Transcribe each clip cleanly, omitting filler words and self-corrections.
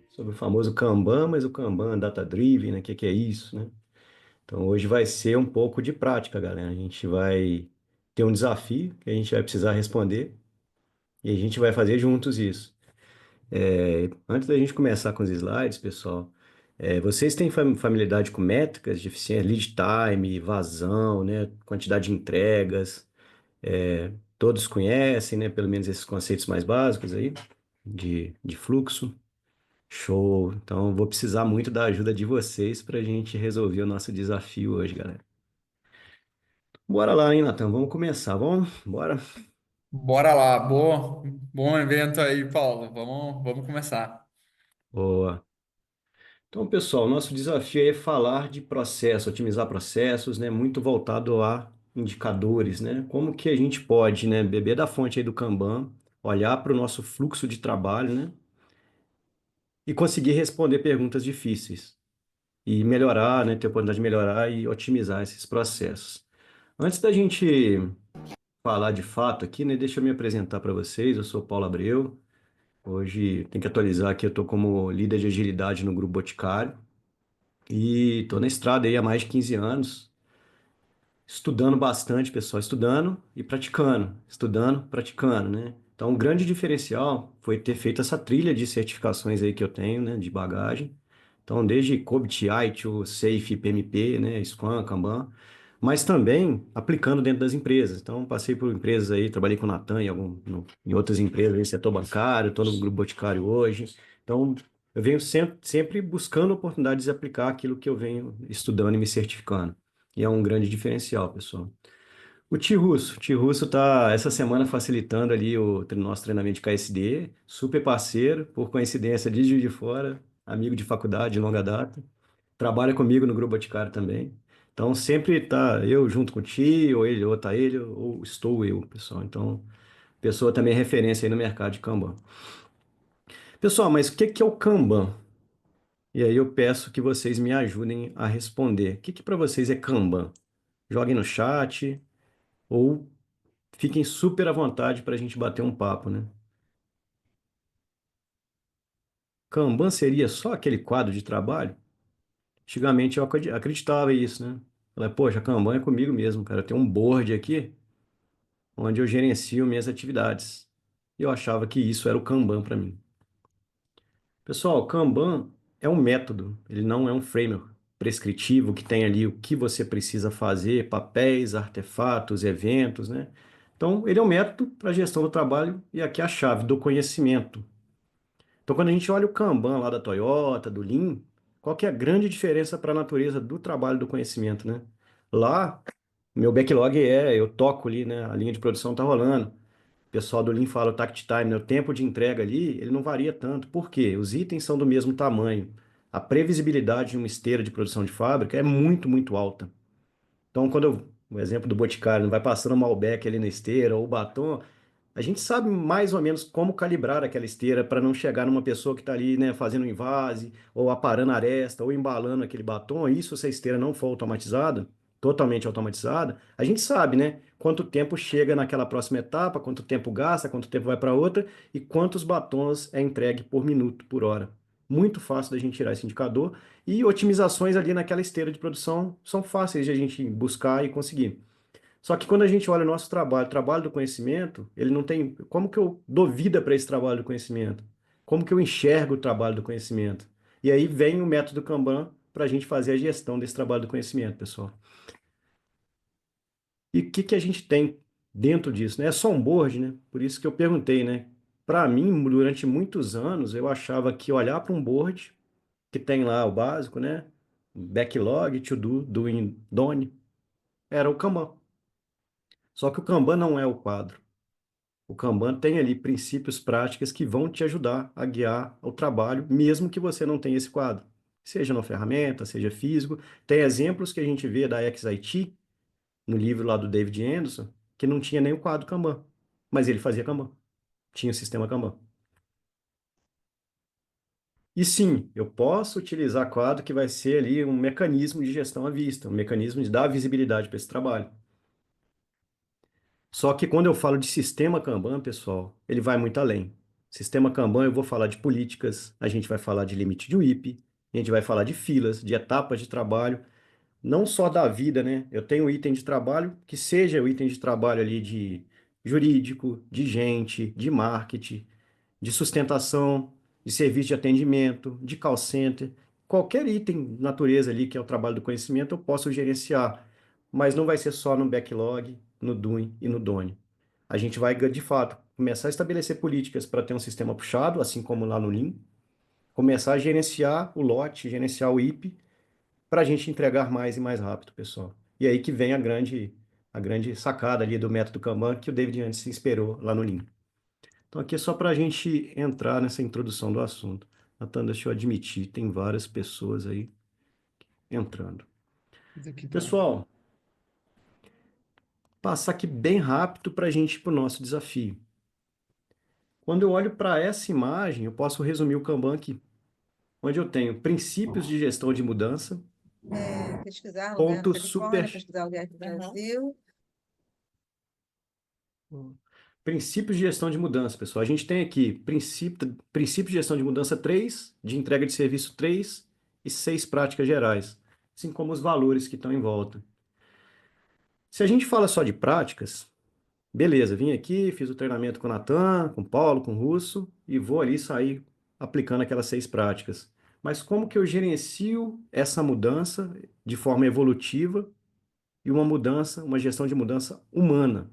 sobre o famoso Kanban, mas o Kanban Data-Driven, né? O que é isso, né? Então hoje vai ser um pouco de prática, galera. A gente vai ter um desafio que a gente vai precisar responder e a gente vai fazer juntos isso. Antes da gente começar com os slides, pessoal, vocês têm familiaridade com métricas de eficiência, lead time, vazão, né? Quantidade de entregas? Todos conhecem, né? Pelo menos esses conceitos mais básicos aí de fluxo. Show! Então, vou precisar muito da ajuda de vocês para a gente resolver o nosso desafio hoje, galera. Bora lá, hein, Natan? Vamos começar, vamos? Bora? Bora lá, bom evento aí, Paulo. Vamos começar. Boa. Então, pessoal, nosso desafio é falar de processo, otimizar processos, né? Muito voltado a indicadores, né? Como que a gente pode, né, beber da fonte aí do Kanban, olhar para o nosso fluxo de trabalho, né? E conseguir responder perguntas difíceis. E melhorar, né? Ter a oportunidade de melhorar e otimizar esses processos. Antes da gente falar de fato aqui, né? Deixa eu me apresentar para vocês. Eu sou Paulo Abreu. Hoje tem que atualizar aqui, eu estou como líder de agilidade no Grupo Boticário e estou na estrada aí há mais de 15 anos, estudando bastante, pessoal, estudando, praticando, né? Então, um grande diferencial foi ter feito essa trilha de certificações aí que eu tenho, né, de bagagem. Então, desde COBIT, ITIL, SAFe, PMP, né, Scrum, Kanban, mas também aplicando dentro das empresas. Então, passei por empresas aí, trabalhei com o Natan em outras empresas, em setor bancário, estou no Grupo Boticário hoje. Então, eu venho sempre buscando oportunidades de aplicar aquilo que eu venho estudando e me certificando. E é um grande diferencial, pessoal. O Ti Russo está essa semana facilitando ali o nosso treinamento de KSD, super parceiro, por coincidência de Juiz de Fora, amigo de faculdade de longa data, trabalha comigo no Grupo Boticário também. Então sempre tá eu junto com o Ti, ou tá ele, ou estou eu, pessoal. Então, pessoa também é referência aí no mercado de Kanban. Pessoal, mas o que que é o Kanban? E aí eu peço que vocês me ajudem a responder. O que que para vocês é Kanban? Joguem no chat ou fiquem super à vontade para a gente bater um papo, né? Kanban seria só aquele quadro de trabalho? Antigamente eu acreditava isso, né? Falei, poxa, Kanban é comigo mesmo, cara. Eu tenho um board aqui onde eu gerencio minhas atividades. E eu achava que isso era o Kanban para mim. Pessoal, o Kanban é um método, ele não é um framework prescritivo que tem ali o que você precisa fazer, papéis, artefatos, eventos, né? Então, ele é um método para a gestão do trabalho e aqui é a chave do conhecimento. Então, quando a gente olha o Kanban lá da Toyota, do Lean, qual que é a grande diferença para a natureza do trabalho do conhecimento, né? Lá, meu backlog eu toco ali, né? A linha de produção está rolando. O pessoal do Lean fala o takt time, né? O tempo de entrega ali, ele não varia tanto. Por quê? Os itens são do mesmo tamanho. A previsibilidade de uma esteira de produção de fábrica é muito, muito alta. Então, o exemplo do Boticário, não vai passando o Malbec ali na esteira, ou o batom, a gente sabe mais ou menos como calibrar aquela esteira para não chegar numa pessoa que está ali, né, fazendo um invase, ou aparando a aresta, ou embalando aquele batom. Isso se a esteira não for automatizada, totalmente automatizada, a gente sabe, né, quanto tempo chega naquela próxima etapa, quanto tempo gasta, quanto tempo vai para outra e quantos batons é entregue por minuto, por hora. Muito fácil da gente tirar esse indicador e otimizações ali naquela esteira de produção são fáceis de a gente buscar e conseguir. Só que quando a gente olha o nosso trabalho, o trabalho do conhecimento, ele não tem. Como que eu dou vida para esse trabalho do conhecimento? Como que eu enxergo o trabalho do conhecimento? E aí vem o método Kanban para a gente fazer a gestão desse trabalho do conhecimento, pessoal. E o que que a gente tem dentro disso, né? É só um board, né? Por isso que eu perguntei, né? Para mim, durante muitos anos, eu achava que olhar para um board, que tem lá o básico, né? Backlog, to do, doing, done, era o Kanban. Só que o Kanban não é o quadro. O Kanban tem ali princípios práticos que vão te ajudar a guiar o trabalho, mesmo que você não tenha esse quadro. Seja na ferramenta, seja físico. Tem exemplos que a gente vê da XIT, no livro lá do David Anderson, que não tinha nem o quadro Kanban, mas ele fazia Kanban, tinha o sistema Kanban. E sim, eu posso utilizar quadro que vai ser ali um mecanismo de gestão à vista, um mecanismo de dar visibilidade para esse trabalho. Só que quando eu falo de sistema Kanban, pessoal, ele vai muito além. Sistema Kanban, eu vou falar de políticas, a gente vai falar de limite de WIP, a gente vai falar de filas, de etapas de trabalho, não só da vida, né? Eu tenho item de trabalho que seja o item de trabalho ali de jurídico, de gente, de marketing, de sustentação, de serviço de atendimento, de call center, qualquer item natureza ali que é o trabalho do conhecimento, eu posso gerenciar, mas não vai ser só no backlog, no doing e no done. A gente vai, de fato, começar a estabelecer políticas para ter um sistema puxado, assim como lá no Lean, começar a gerenciar o lote, gerenciar o IP, para a gente entregar mais e mais rápido, pessoal. E aí que vem a grande sacada ali do método Kanban que o David antes se inspirou lá no Lean. Então, aqui é só para a gente entrar nessa introdução do assunto. Natan, deixa eu admitir, tem várias pessoas aí entrando. Isso aqui tá. Pessoal, passar aqui bem rápido para a gente ir para o nosso desafio. Quando eu olho para essa imagem, eu posso resumir o Kanban aqui, onde eu tenho princípios de gestão de mudança, Pesquisar lugar na ponto super, Califórnia, pesquisar lugar no Brasil. princípios de gestão de mudança, pessoal. A gente tem aqui princípio de gestão de mudança 3, de entrega de serviço 3 e 6 práticas gerais, assim como os valores que estão em volta. Se a gente fala só de práticas, beleza, vim aqui, fiz o treinamento com o Natan, com o Paulo, com o Russo, e vou ali sair aplicando aquelas 6 práticas. Mas como que eu gerencio essa mudança de forma evolutiva e uma mudança, uma gestão de mudança humana,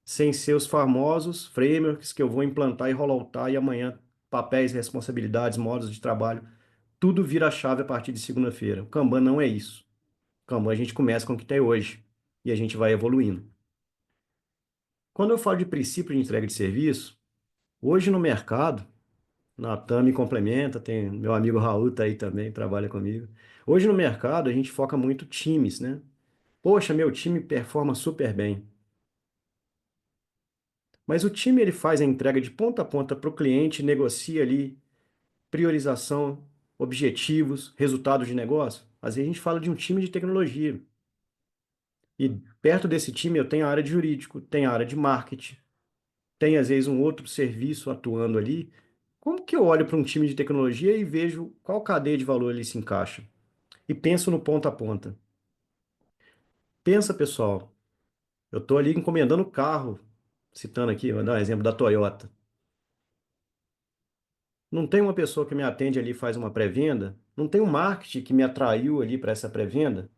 sem ser os famosos frameworks que eu vou implantar e rolloutar e amanhã papéis, responsabilidades, modos de trabalho, tudo vira chave a partir de segunda-feira. O Kanban não é isso. O Kanban a gente começa com o que tem hoje e a gente vai evoluindo. Quando eu falo de princípio de entrega de serviço, hoje no mercado, Natan me complementa, tem meu amigo Raul tá aí também, trabalha comigo. Hoje no mercado a gente foca muito times, né? Poxa, meu time performa super bem. Mas o time ele faz a entrega de ponta a ponta para o cliente, negocia ali priorização, objetivos, resultados de negócio. Às vezes a gente fala de um time de tecnologia. E perto desse time eu tenho a área de jurídico, tem a área de marketing, tem às vezes um outro serviço atuando ali. Como que eu olho para um time de tecnologia e vejo qual cadeia de valor ele se encaixa? E penso no ponta a ponta. Pensa, pessoal, eu estou ali encomendando carro, citando aqui, vou dar um exemplo da Toyota. Não tem uma pessoa que me atende ali e faz uma pré-venda, não tem um marketing que me atraiu ali para essa pré-venda.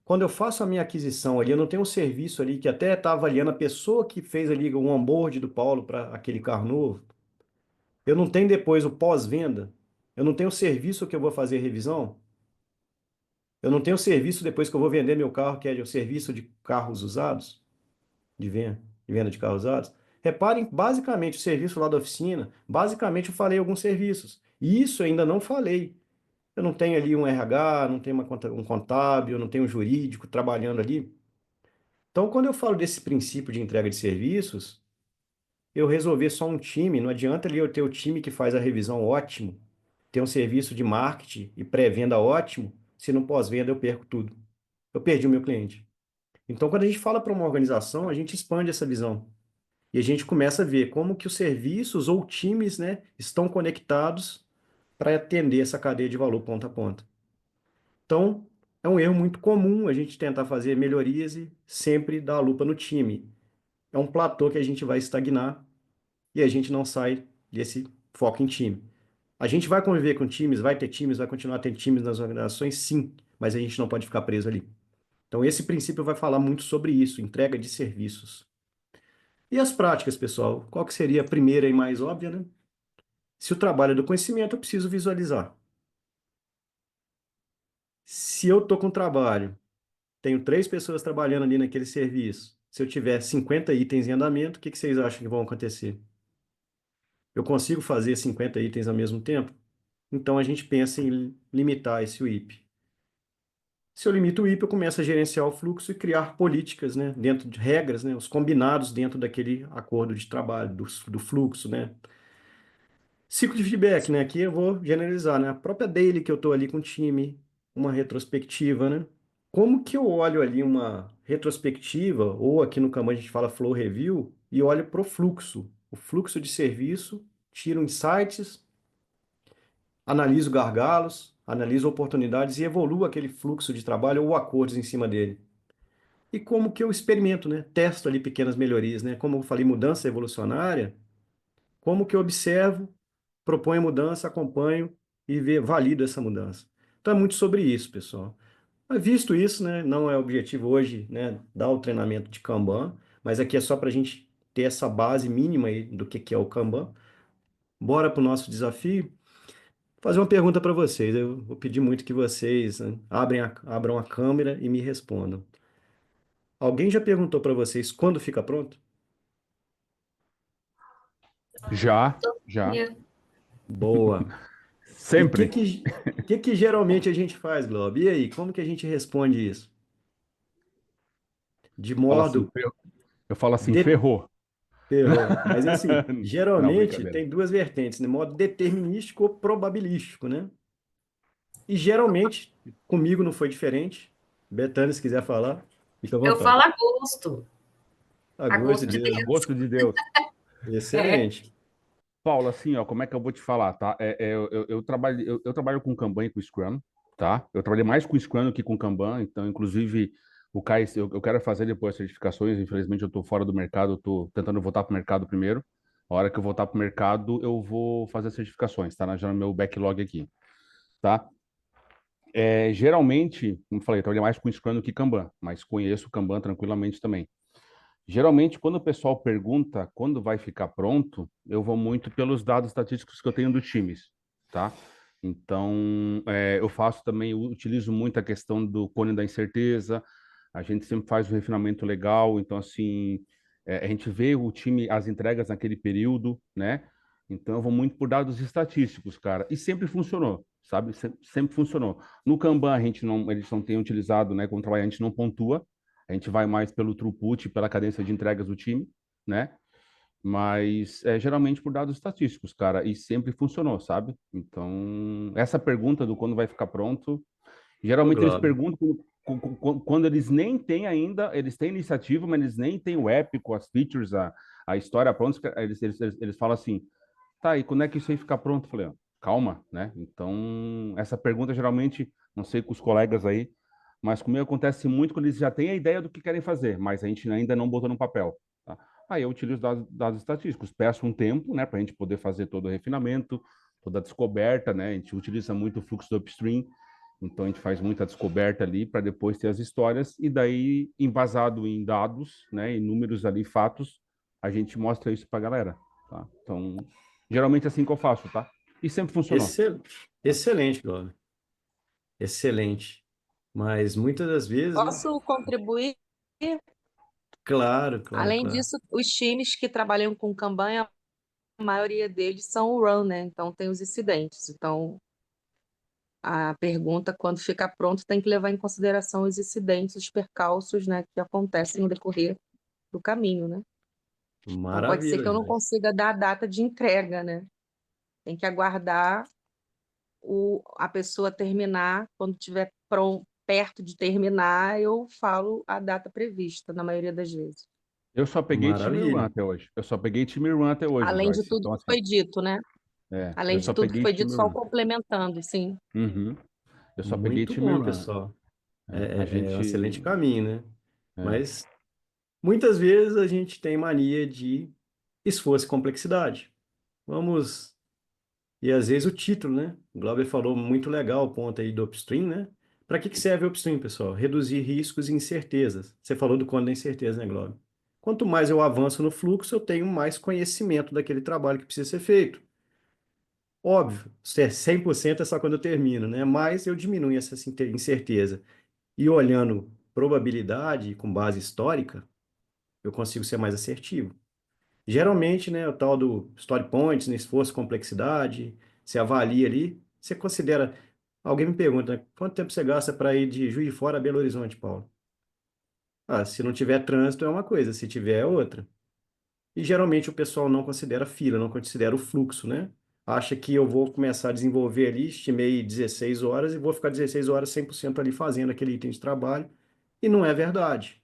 Quando eu faço a minha aquisição ali, eu não tenho um serviço ali que até está avaliando a pessoa que fez ali o onboard do Paulo para aquele carro novo. Eu não tenho depois o pós-venda. Eu não tenho o serviço que eu vou fazer revisão. Eu não tenho o serviço depois que eu vou vender meu carro, que é o serviço de carros usados, de venda de carros usados. Reparem, basicamente, o serviço lá da oficina, basicamente eu falei alguns serviços. E isso eu ainda não falei. Eu não tenho ali um RH, não tenho um contábil, não tenho um jurídico trabalhando ali. Então, quando eu falo desse princípio de entrega de serviços, eu resolver só um time, não adianta ali eu ter o time que faz a revisão ótimo, ter um serviço de marketing e pré-venda ótimo, se no pós-venda eu perco tudo. Eu perdi o meu cliente. Então, quando a gente fala para uma organização, a gente expande essa visão. E a gente começa a ver como que os serviços ou times, né, estão conectados para atender essa cadeia de valor ponta a ponta. Então, é um erro muito comum a gente tentar fazer melhorias e sempre dar a lupa no time. É um platô que a gente vai estagnar e a gente não sai desse foco em time. A gente vai conviver com times, vai ter times, vai continuar tendo times nas organizações, sim, mas a gente não pode ficar preso ali. Então, esse princípio vai falar muito sobre isso, entrega de serviços. E as práticas, pessoal? Qual que seria a primeira e mais óbvia, né? Se o trabalho é do conhecimento, eu preciso visualizar. Se eu estou com trabalho, tenho 3 pessoas trabalhando ali naquele serviço. Se eu tiver 50 itens em andamento, o que que vocês acham que vão acontecer? Eu consigo fazer 50 itens ao mesmo tempo? Então a gente pensa em limitar esse WIP. Se eu limito o WIP, eu começo a gerenciar o fluxo e criar políticas, né, dentro de regras, né, os combinados dentro daquele acordo de trabalho, do fluxo, né. Ciclo de feedback, né, aqui eu vou generalizar, né, a própria daily que eu estou ali com o time, uma retrospectiva, né. Como que eu olho ali uma retrospectiva, ou aqui no Kanban a gente fala flow review, e olho para o fluxo de serviço, tiro insights, analiso gargalos, analiso oportunidades e evoluo aquele fluxo de trabalho ou acordos em cima dele. E como que eu experimento, né? Testo ali pequenas melhorias, né? Como eu falei, mudança evolucionária, como que eu observo, proponho mudança, acompanho e valido essa mudança. Então é muito sobre isso, pessoal. Mas visto isso, né? Não é objetivo hoje, né? Dar o treinamento de Kanban, mas aqui é só para a gente ter essa base mínima aí do que é o Kanban. Bora para o nosso desafio. Fazer uma pergunta para vocês. Eu vou pedir muito que vocês, né, abram a câmera e me respondam. Alguém já perguntou para vocês quando fica pronto? Já, já. Boa. E o Sempre. que geralmente a gente faz, Globo? E aí, como que a gente responde isso? De Fala assim, modo eu falo assim, de... ferrou. Ferrou. Mas assim, Não, geralmente brincadeira. tem duas vertentes, de modo determinístico ou probabilístico, né? E geralmente, comigo não foi diferente. Betânia, se quiser falar, fica à Eu vontade. falo a gosto. A A gosto gosto de de Deus. A Deus. gosto de Deus. É. Excelente. Paulo, assim, ó, como é que eu vou te falar, tá? Eu trabalho com Kanban e com Scrum, tá? Eu trabalhei mais com Scrum do que com Kanban, então, inclusive, o Kai, eu quero fazer depois as certificações, infelizmente eu estou fora do mercado, eu estou tentando voltar para o mercado primeiro. A hora que eu voltar para o mercado, eu vou fazer as certificações, tá? Já no meu backlog aqui, tá? Geralmente, como eu falei, eu trabalhei mais com Scrum do que Kanban, mas conheço o Kanban tranquilamente também. Geralmente, quando o pessoal pergunta quando vai ficar pronto, eu vou muito pelos dados estatísticos que eu tenho dos times, tá? Então, eu faço também, eu utilizo muito a questão do cone da incerteza, a gente sempre faz um refinamento legal, então, assim, a gente vê o time, as entregas naquele período, né? Então, eu vou muito por dados estatísticos, cara, e sempre funcionou, sabe? Sempre funcionou. No Kanban, eles não têm utilizado, né, como trabalho, a gente não pontua, a gente vai mais pelo throughput, pela cadência de entregas do time, né? Mas geralmente por dados estatísticos, cara, e sempre funcionou, sabe? Então, essa pergunta do quando vai ficar pronto, Ô, geralmente eles Globo. perguntam quando eles nem têm ainda, eles têm iniciativa, mas eles nem têm o app com as features, a história pronta, eles falam assim, tá, e quando é que isso aí ficar pronto? Eu falei, ó, calma, né? Então, essa pergunta geralmente, não sei com os colegas aí, mas comigo acontece muito quando eles já têm a ideia do que querem fazer, mas a gente ainda não botou no papel, tá? Aí eu utilizo dados estatísticos, peço um tempo, né, para a gente poder fazer todo o refinamento, toda a descoberta, né? A gente utiliza muito o fluxo do upstream, então a gente faz muita descoberta ali para depois ter as histórias e daí, embasado em dados, né, em números ali, fatos, a gente mostra isso para a galera, tá? Então, geralmente é assim que eu faço, tá? E sempre funcionou. Excelente, Globo. Excelente. Mas muitas das vezes, né? Posso contribuir? Claro, claro, Além claro. disso, os times que trabalham com campanha, a maioria deles são o run, né? Então tem os incidentes. Então a pergunta, quando fica pronto, tem que levar em consideração os incidentes, os percalços, né, que acontecem no decorrer do caminho, né? Então pode ser que Maravilha, eu não Joyce. consiga dar a data de entrega, né? Tem que aguardar a pessoa terminar, quando estiver perto de terminar, eu falo a data prevista, na maioria das vezes. Eu só peguei time run Maravilha. até hoje. Eu só peguei time run até hoje, Além de Joyce. tudo Então, que assim, foi dito, né? eu Além de só tudo que peguei foi dito, time só run. complementando, sim. Uhum. Eu só peguei Muito time bom, run. pessoal. A É um excelente gente. caminho, né? É. Mas muitas vezes a gente tem mania de esforço e complexidade. Vamos. E às vezes o título, né? O Glauber falou muito legal o ponto aí do upstream, né? Para que serve o upstream, pessoal? Reduzir riscos e incertezas. Você falou do quando da incerteza, né, Glauber? Quanto mais eu avanço no fluxo, eu tenho mais conhecimento daquele trabalho que precisa ser feito. Óbvio, se é 100% é só quando eu termino, né? Mas eu diminuo essa incerteza. E olhando probabilidade com base histórica, eu consigo ser mais assertivo. Geralmente, né, o tal do story points, né, esforço, complexidade, você avalia ali, você considera. Alguém me pergunta, né, quanto tempo você gasta para ir de Juiz de Fora a Belo Horizonte, Paulo? Ah, se não tiver trânsito é uma coisa, se tiver é outra. E geralmente o pessoal não considera fila, não considera o fluxo, né? Acha que eu vou começar a desenvolver ali, estimei 16 horas e vou ficar 16 horas 100% ali fazendo aquele item de trabalho. E não é verdade.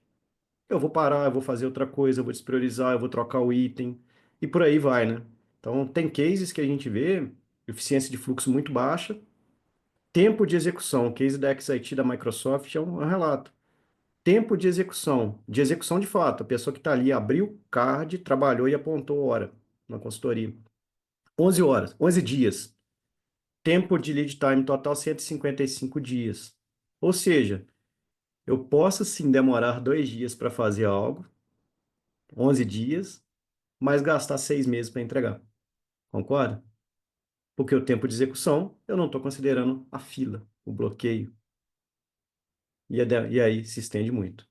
eu vou parar, eu vou fazer outra coisa, eu vou despriorizar, eu vou trocar o item, e por aí vai, né? Então, tem cases que a gente vê, eficiência de fluxo muito baixa, tempo de execução, o case da XIT da Microsoft é um relato. Tempo de execução de fato, a pessoa que está ali abriu o card, trabalhou e apontou hora na consultoria. 11 horas, 11 dias. Tempo de lead time total, 155 dias. Ou seja, eu posso sim demorar 2 dias para fazer algo, 11 dias, mas gastar 6 meses para entregar. Concorda? Porque o tempo de execução, eu não estou considerando a fila, o bloqueio. E aí se estende muito.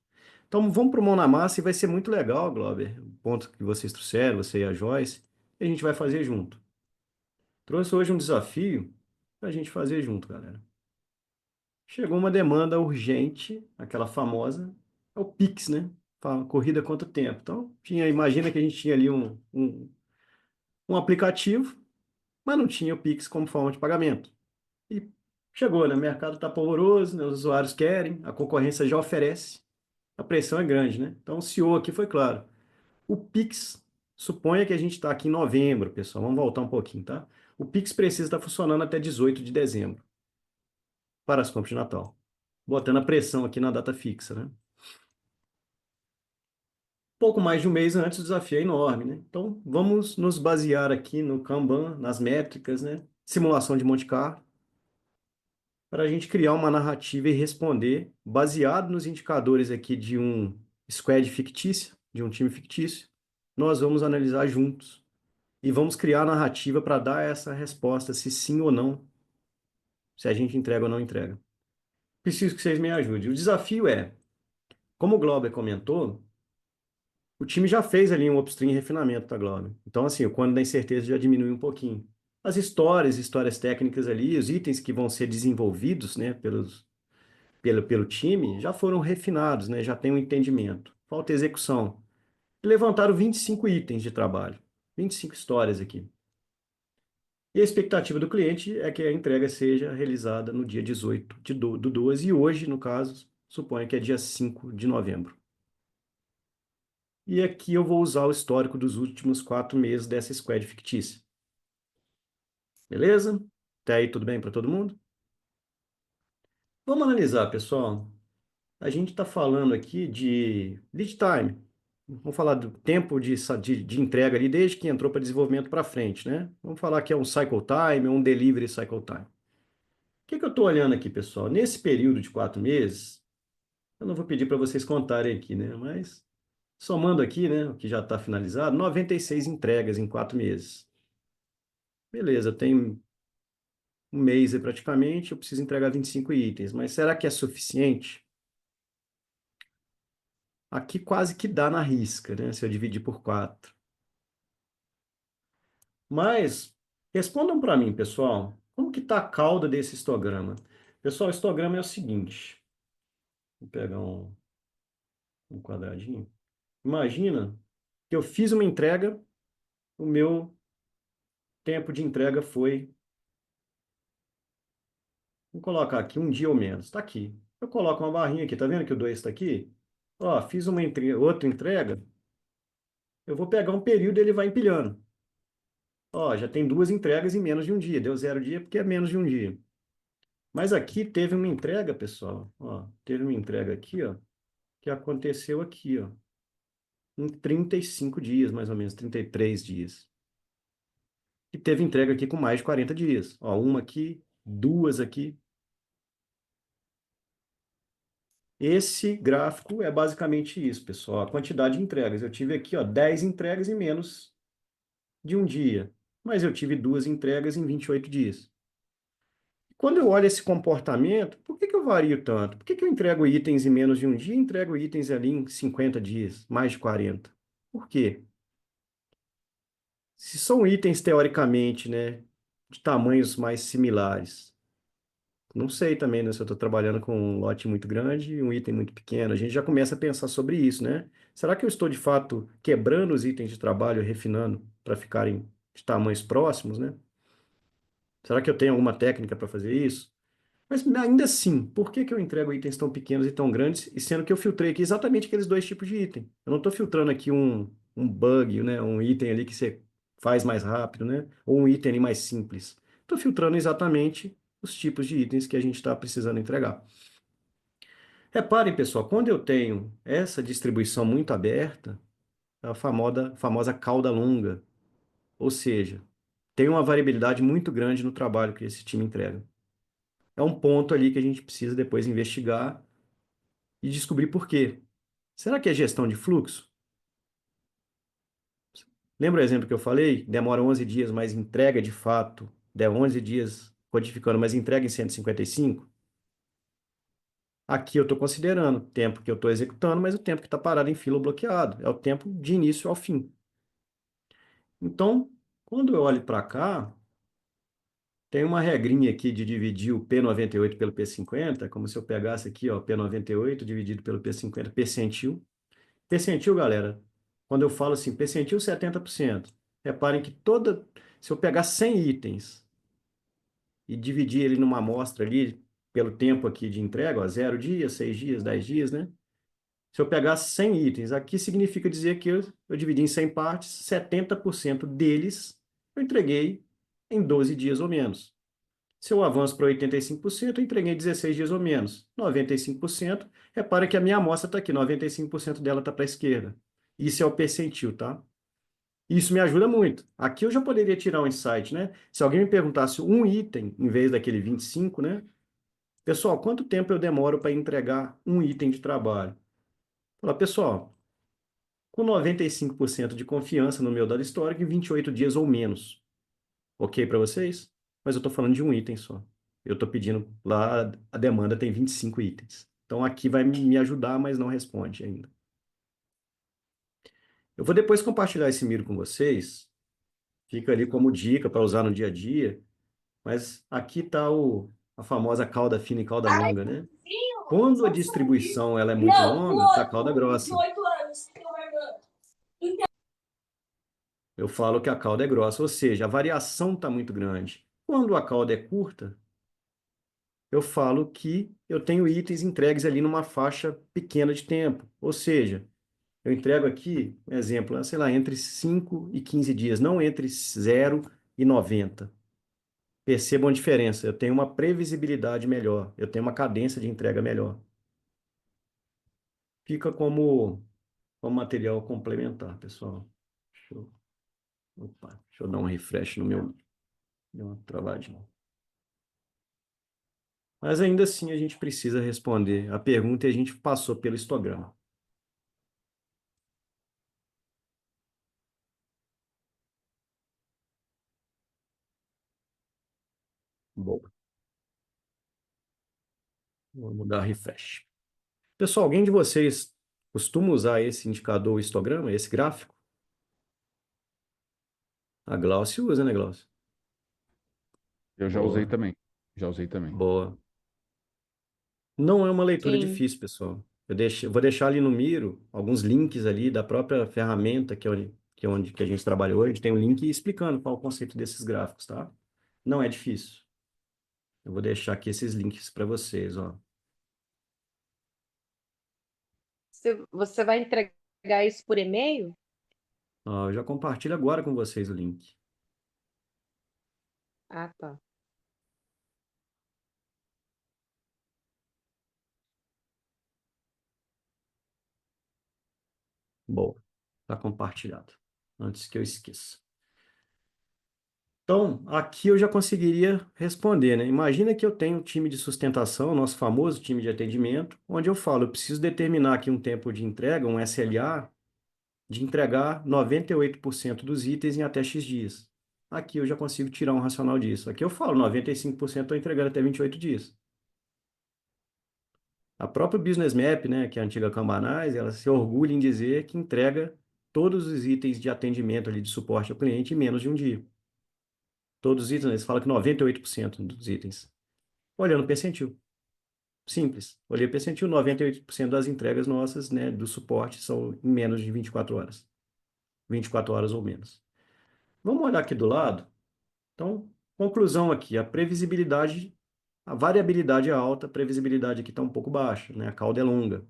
Então vamos para o mão na massa e vai ser muito legal, Glauber. O ponto que vocês trouxeram, você e a Joyce, e a gente vai fazer junto. Trouxe hoje um desafio para a gente fazer junto, galera. Chegou uma demanda urgente, aquela famosa, é o Pix, né? Corrida contra o tempo. Então, imagina que a gente tinha ali um aplicativo, mas não tinha o Pix como forma de pagamento. E chegou, né? O mercado está polvoroso, né? Os usuários querem, a concorrência já oferece, a pressão é grande, né? Então, o CEO aqui foi claro. O Pix, suponha que a gente está aqui em novembro, pessoal, vamos voltar um pouquinho, tá? O Pix precisa estar funcionando até 18 de dezembro para as compras de Natal. Botando a pressão aqui na data fixa, né? Pouco mais de um mês antes, o desafio é enorme, né? Então, vamos nos basear aqui no Kanban, nas métricas, né? Simulação de Monte Carlo, para a gente criar uma narrativa e responder baseado nos indicadores aqui de um squad fictício, de um time fictício. Nós vamos analisar juntos e vamos criar a narrativa para dar essa resposta, se sim ou não, se a gente entrega ou não entrega. Preciso que vocês me ajudem. O desafio é, como o Glauber comentou, o time já fez ali um upstream e refinamento, tá, Glauber? Então, assim, o quando da incerteza já diminui um pouquinho. As histórias técnicas ali, os itens que vão ser desenvolvidos, né, pelo time, já foram refinados, né, já tem um entendimento. Falta execução. E levantaram 25 itens de trabalho, 25 histórias aqui. E a expectativa do cliente é que a entrega seja realizada no dia 18 do 12, e hoje, no caso, suponho que é dia 5 de novembro. E aqui eu vou usar o histórico dos últimos 4 meses dessa squad fictícia. Beleza? Até aí tudo bem para todo mundo? Vamos analisar, pessoal. A gente está falando aqui de lead time. Vamos falar do tempo de entrega ali desde que entrou para desenvolvimento para frente, né? Vamos falar que é um cycle time, um delivery cycle time. O que que eu estou olhando aqui, pessoal? Nesse período de 4 meses, eu não vou pedir para vocês contarem aqui, né? Mas somando aqui, né, o que já está finalizado, 96 entregas em 4 meses. Beleza, tem um mês aí praticamente, eu preciso entregar 25 itens, mas será que é suficiente? Aqui quase que dá na risca, né, se eu dividir por 4. Mas respondam para mim, pessoal, como que está a cauda desse histograma? Pessoal, o histograma é o seguinte, vou pegar um quadradinho. Imagina que eu fiz uma entrega, o meu tempo de entrega foi, vou colocar aqui um dia ou menos, está aqui. Eu coloco uma barrinha aqui, tá vendo que o 2 está aqui? Ó, fiz outra entrega, eu vou pegar um período e ele vai empilhando. Ó, já tem 2 entregas em menos de um dia. Deu 0 dia porque é menos de um dia. Mas aqui teve uma entrega, pessoal. Ó, teve uma entrega aqui, ó, que aconteceu aqui, ó, em 35 dias, mais ou menos, 33 dias. E teve entrega aqui com mais de 40 dias. Ó, uma aqui, 2 aqui. Esse gráfico é basicamente isso, pessoal. A quantidade de entregas. Eu tive aqui, ó, 10 entregas em menos de um dia. Mas eu tive 2 entregas em 28 dias. Quando eu olho esse comportamento, por que que eu vario tanto? Por que que eu entrego itens em menos de um dia e entrego itens ali em 50 dias, mais de 40? Por quê? Se são itens, teoricamente, né, de tamanhos mais similares, não sei também, né, se eu estou trabalhando com um lote muito grande e um item muito pequeno, a gente já começa a pensar sobre isso, né? Será que eu estou, de fato, quebrando os itens de trabalho, refinando para ficarem de tamanhos próximos, né? Será que eu tenho alguma técnica para fazer isso? Mas ainda assim, por que que eu entrego itens tão pequenos e tão grandes, e sendo que eu filtrei aqui exatamente aqueles dois tipos de item? Eu não estou filtrando aqui um bug, né? Um item ali que você faz mais rápido, né? Ou um item ali mais simples. Estou filtrando exatamente os tipos de itens que a gente está precisando entregar. Reparem, pessoal, quando eu tenho essa distribuição muito aberta, é a famosa cauda longa, ou seja, tem uma variabilidade muito grande no trabalho que esse time entrega. É um ponto ali que a gente precisa depois investigar e descobrir por quê. Será que é gestão de fluxo? Lembra o exemplo que eu falei? Demora 11 dias, mas entrega de fato. Der 11 dias codificando, mas entrega em 155? Aqui eu estou considerando o tempo que eu estou executando, mas o tempo que está parado em fila ou bloqueado. É o tempo de início ao fim. Então, quando eu olho para cá, tem uma regrinha aqui de dividir o P98 pelo P50, como se eu pegasse aqui, ó, P98 dividido pelo P50, percentil. Percentil, galera, quando eu falo assim, percentil 70%, reparem que se eu pegar 100 itens e dividir ele numa amostra ali, pelo tempo aqui de entrega, ó, 0 dias, 6 dias, 10 dias, né? Se eu pegar 100 itens, aqui significa dizer que eu dividi em 100 partes, 70% deles eu entreguei em 12 dias ou menos. Se eu avanço para 85%, eu entreguei em 16 dias ou menos. 95%, repara que a minha amostra está aqui, 95% dela está para a esquerda. Isso é o percentil, tá? Isso me ajuda muito. Aqui eu já poderia tirar um insight, né? Se alguém me perguntasse um item em vez daquele 25, né? Pessoal, quanto tempo eu demoro para entregar um item de trabalho? Fala, pessoal, com 95% de confiança no meu dado histórico, em 28 dias ou menos. Ok para vocês? Mas eu estou falando de um item só. Eu estou pedindo lá, a demanda tem 25 itens. Então aqui vai me ajudar, mas não responde ainda. Eu vou depois compartilhar esse Miro com vocês. Fica ali como dica para usar no dia a dia. Mas aqui está a famosa cauda fina e cauda longa, né? Quando a distribuição ela é muito longa, está a cauda grossa. Eu falo que a cauda é grossa, ou seja, a variação está muito grande. Quando a cauda é curta, eu falo que eu tenho itens entregues ali numa faixa pequena de tempo. Ou seja, eu entrego aqui, um exemplo, sei lá, entre 5 e 15 dias, não entre 0 e 90. Percebam a diferença. Eu tenho uma previsibilidade melhor, eu tenho uma cadência de entrega melhor. Fica como material complementar, pessoal. Deixa eu dar um refresh no meu. Deu uma travadinha. Mas ainda assim a gente precisa responder a pergunta e a gente passou pelo histograma. Bom, vou mudar refresh. Pessoal, alguém de vocês costuma usar esse indicador histograma, esse gráfico? A Glaucia usa, né, Glaucia? Eu já usei Boa, também. Já usei também. boa. Não é uma leitura Sim. difícil, pessoal. Eu vou deixar ali no Miro alguns links ali da própria ferramenta que a gente trabalha hoje. Tem um link explicando qual é o conceito desses gráficos, tá? Não é difícil. Eu vou deixar aqui esses links para vocês, ó. Você vai entregar isso por e-mail? Ó, eu já compartilho agora com vocês o link. Ah, tá. Bom, está compartilhado. Antes que eu esqueça. Então, aqui eu já conseguiria responder, né? Imagina que eu tenho um time de sustentação, nosso famoso time de atendimento, onde eu falo, eu preciso determinar aqui um tempo de entrega, um SLA, de entregar 98% dos itens em até X dias. Aqui eu já consigo tirar um racional disso. Aqui eu falo, 95% estou entregando até 28 dias. A própria Business Map, né, que é a antiga Kanbanais, ela se orgulha em dizer que entrega todos os itens de atendimento ali de suporte ao cliente em menos de um dia. Todos os itens, eles falam que 98% dos itens. Olhando o percentil. Simples. Olhei o percentil, 98% das entregas nossas, né, do suporte são em menos de 24 horas. 24 horas ou menos. Vamos olhar aqui do lado. Então, conclusão aqui, a previsibilidade A variabilidade é alta, a previsibilidade aqui está um pouco baixa, né? A cauda é longa.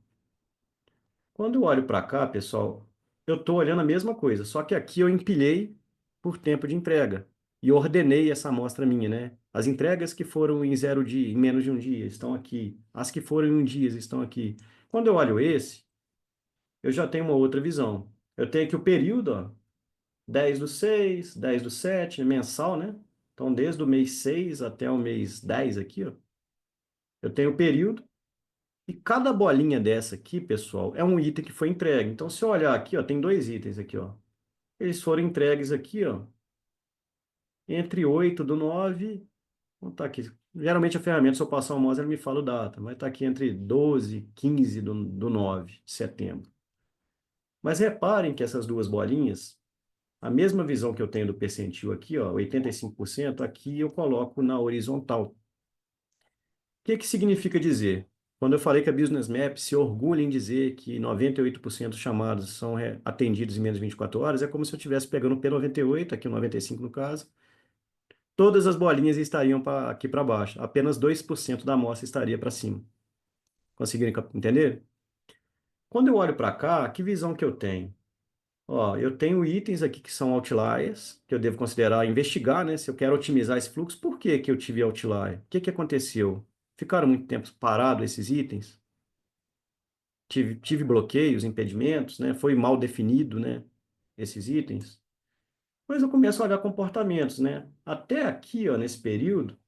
Quando eu olho para cá, pessoal, eu estou olhando a mesma coisa, só que aqui eu empilhei por tempo de entrega e ordenei essa amostra minha, né? As entregas que foram em 0 dia, em menos de um dia, estão aqui. As que foram em um dia estão aqui. Quando eu olho esse, eu já tenho uma outra visão. Eu tenho aqui o período, ó, 10/6, 10/7, mensal, né? Então, desde o mês 6 até o mês 10 aqui, ó, eu tenho o período. E cada bolinha dessa aqui, pessoal, é um item que foi entregue. Então, se eu olhar aqui, ó, tem 2 itens aqui, ó. Eles foram entregues aqui, ó, entre 8/9. Vamos tá aqui. Geralmente a ferramenta, se eu passar o mouse, ela me fala o data. Vai estar aqui entre 12 e 15 do 9 de setembro. Mas reparem que essas duas bolinhas, a mesma visão que eu tenho do percentil aqui, ó, 85%, aqui eu coloco na horizontal. O que que significa dizer? Quando eu falei que a Business Map se orgulha em dizer que 98% dos chamados são atendidos em menos de 24 horas, é como se eu estivesse pegando o P98, aqui o 95 no caso, todas as bolinhas estariam aqui para baixo, apenas 2% da amostra estaria para cima. Conseguiram entender? Quando eu olho para cá, que visão que eu tenho? Ó, eu tenho itens aqui que são outliers, que eu devo considerar, investigar, né? Se eu quero otimizar esse fluxo, por que que eu tive outlier? O que que aconteceu? Ficaram muito tempo parados esses itens? Tive bloqueios, impedimentos, né? Foi mal definido, né? Esses itens. Mas eu começo a olhar comportamentos, né? Até aqui, ó, nesse período,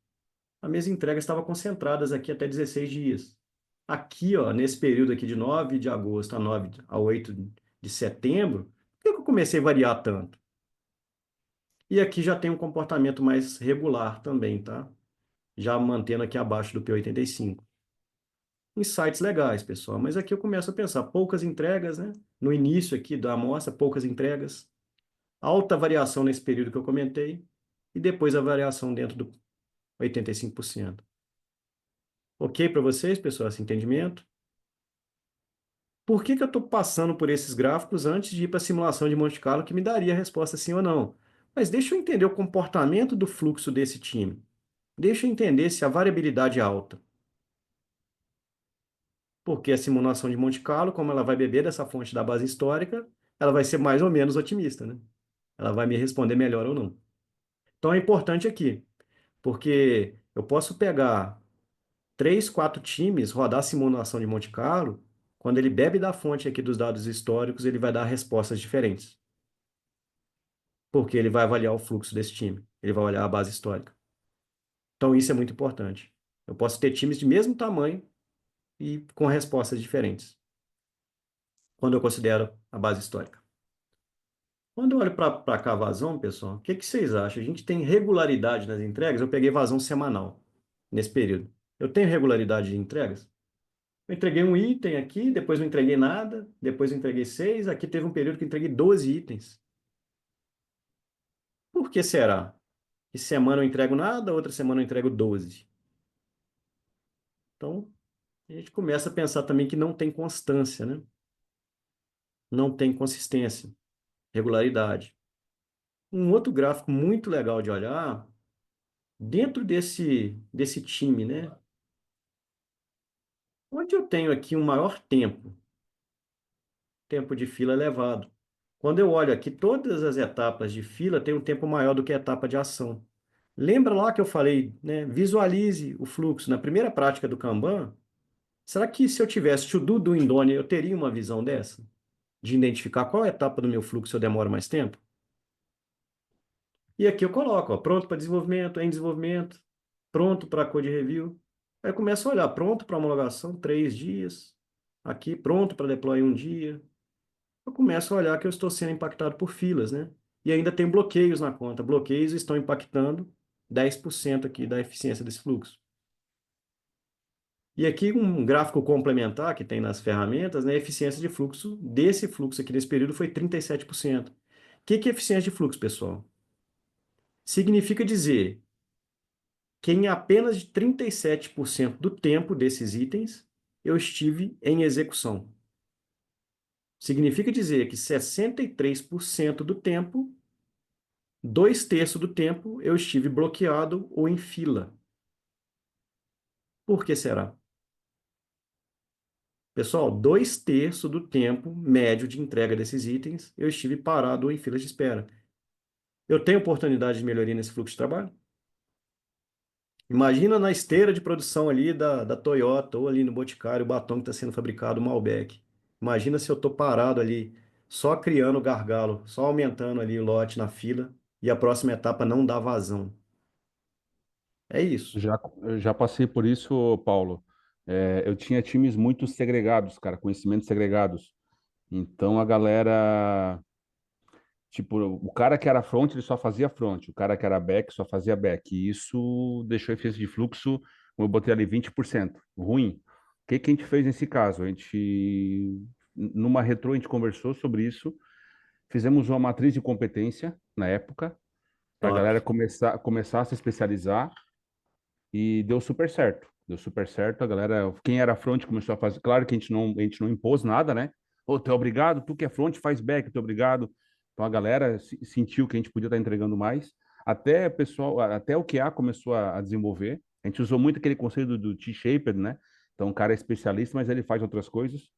as minhas entregas estavam concentradas aqui até 16 dias. Aqui, ó, nesse período aqui de 9 de agosto a 9 a 8 de setembro, por que que eu comecei a variar tanto? E aqui já tem um comportamento mais regular também, tá? Já mantendo aqui abaixo do P85. Insights legais, pessoal, mas aqui eu começo a pensar, poucas entregas, né? No início aqui da amostra, poucas entregas, alta variação nesse período que eu comentei, e depois a variação dentro do 85%. Ok para vocês, pessoal, esse entendimento? Por que que eu estou passando por esses gráficos antes de ir para a simulação de Monte Carlo, que me daria a resposta sim ou não? Mas deixa eu entender o comportamento do fluxo desse time. Deixa eu entender se a variabilidade é alta. Porque a simulação de Monte Carlo, como ela vai beber dessa fonte da base histórica, ela vai ser mais ou menos otimista, né? Ela vai me responder melhor ou não. Então é importante aqui, porque eu posso pegar 3, 4 times, rodar a simulação de Monte Carlo, quando ele bebe da fonte aqui dos dados históricos, ele vai dar respostas diferentes. Porque ele vai avaliar o fluxo desse time, ele vai olhar a base histórica. Então isso é muito importante. Eu posso ter times de mesmo tamanho e com respostas diferentes, quando eu considero a base histórica. Quando eu olho para cá, vazão, pessoal, o que que vocês acham? A gente tem regularidade nas entregas? Eu peguei vazão semanal nesse período. Eu tenho regularidade de entregas? Eu entreguei um item aqui, depois não entreguei nada, depois eu entreguei 6, aqui teve um período que eu entreguei 12 itens. Por que será? Que semana eu entrego nada, outra semana eu entrego 12. Então, a gente começa a pensar também que não tem constância, né? Não tem consistência, regularidade. Um outro gráfico muito legal de olhar, dentro desse time, né? Onde eu tenho aqui um maior tempo de fila elevado. Quando eu olho aqui, todas as etapas de fila têm um tempo maior do que a etapa de ação. Lembra lá que eu falei, né? Visualize o fluxo. Na primeira prática do Kanban, será que se eu tivesse to-do do Indone, eu teria uma visão dessa? De identificar qual etapa do meu fluxo eu demoro mais tempo? E aqui eu coloco, ó, pronto para desenvolvimento, em desenvolvimento, pronto para code review. Aí eu começo a olhar, pronto para homologação, 3 dias. Aqui, pronto para deploy 1 dia. Eu começo a olhar que eu estou sendo impactado por filas, né? E ainda tem bloqueios na conta. Bloqueios estão impactando 10% aqui da eficiência desse fluxo. E aqui um gráfico complementar que tem nas ferramentas, né? A eficiência de fluxo desse fluxo aqui nesse período foi 37%. O que que é eficiência de fluxo, pessoal? Significa dizer que em apenas de 37% do tempo desses itens eu estive em execução. Significa dizer que 63% do tempo, 2/3 do tempo, eu estive bloqueado ou em fila. Por que será? Pessoal, 2/3 do tempo médio de entrega desses itens eu estive parado ou em fila de espera. Eu tenho oportunidade de melhoria nesse fluxo de trabalho? Imagina na esteira de produção ali da Toyota ou ali no Boticário, o batom que está sendo fabricado, o Malbec. Imagina se eu estou parado ali, só criando gargalo, só aumentando ali o lote na fila e a próxima etapa não dá vazão. É isso. Eu já passei por isso, Paulo. Eu tinha times muito segregados, cara, conhecimentos segregados. Então a galera, tipo, o cara que era front, ele só fazia front, o cara que era back só fazia back. E isso deixou a eficiência de fluxo, como eu botei ali, 20% ruim. O que que a gente fez nesse caso? Numa retrô, a gente conversou sobre isso, fizemos uma matriz de competência na época, para a Top. galera começar a se especializar e deu super certo. Deu super certo. A galera, quem era front começou a fazer. Claro que a gente não impôs nada, né? Ô, tu é obrigado, tu que é front faz back, tu é obrigado. Então a galera sentiu que a gente podia estar entregando mais. Até pessoal, até o QA começou a desenvolver. A gente usou muito aquele conceito do T-shaped, né? Então o cara é especialista, mas ele faz outras coisas.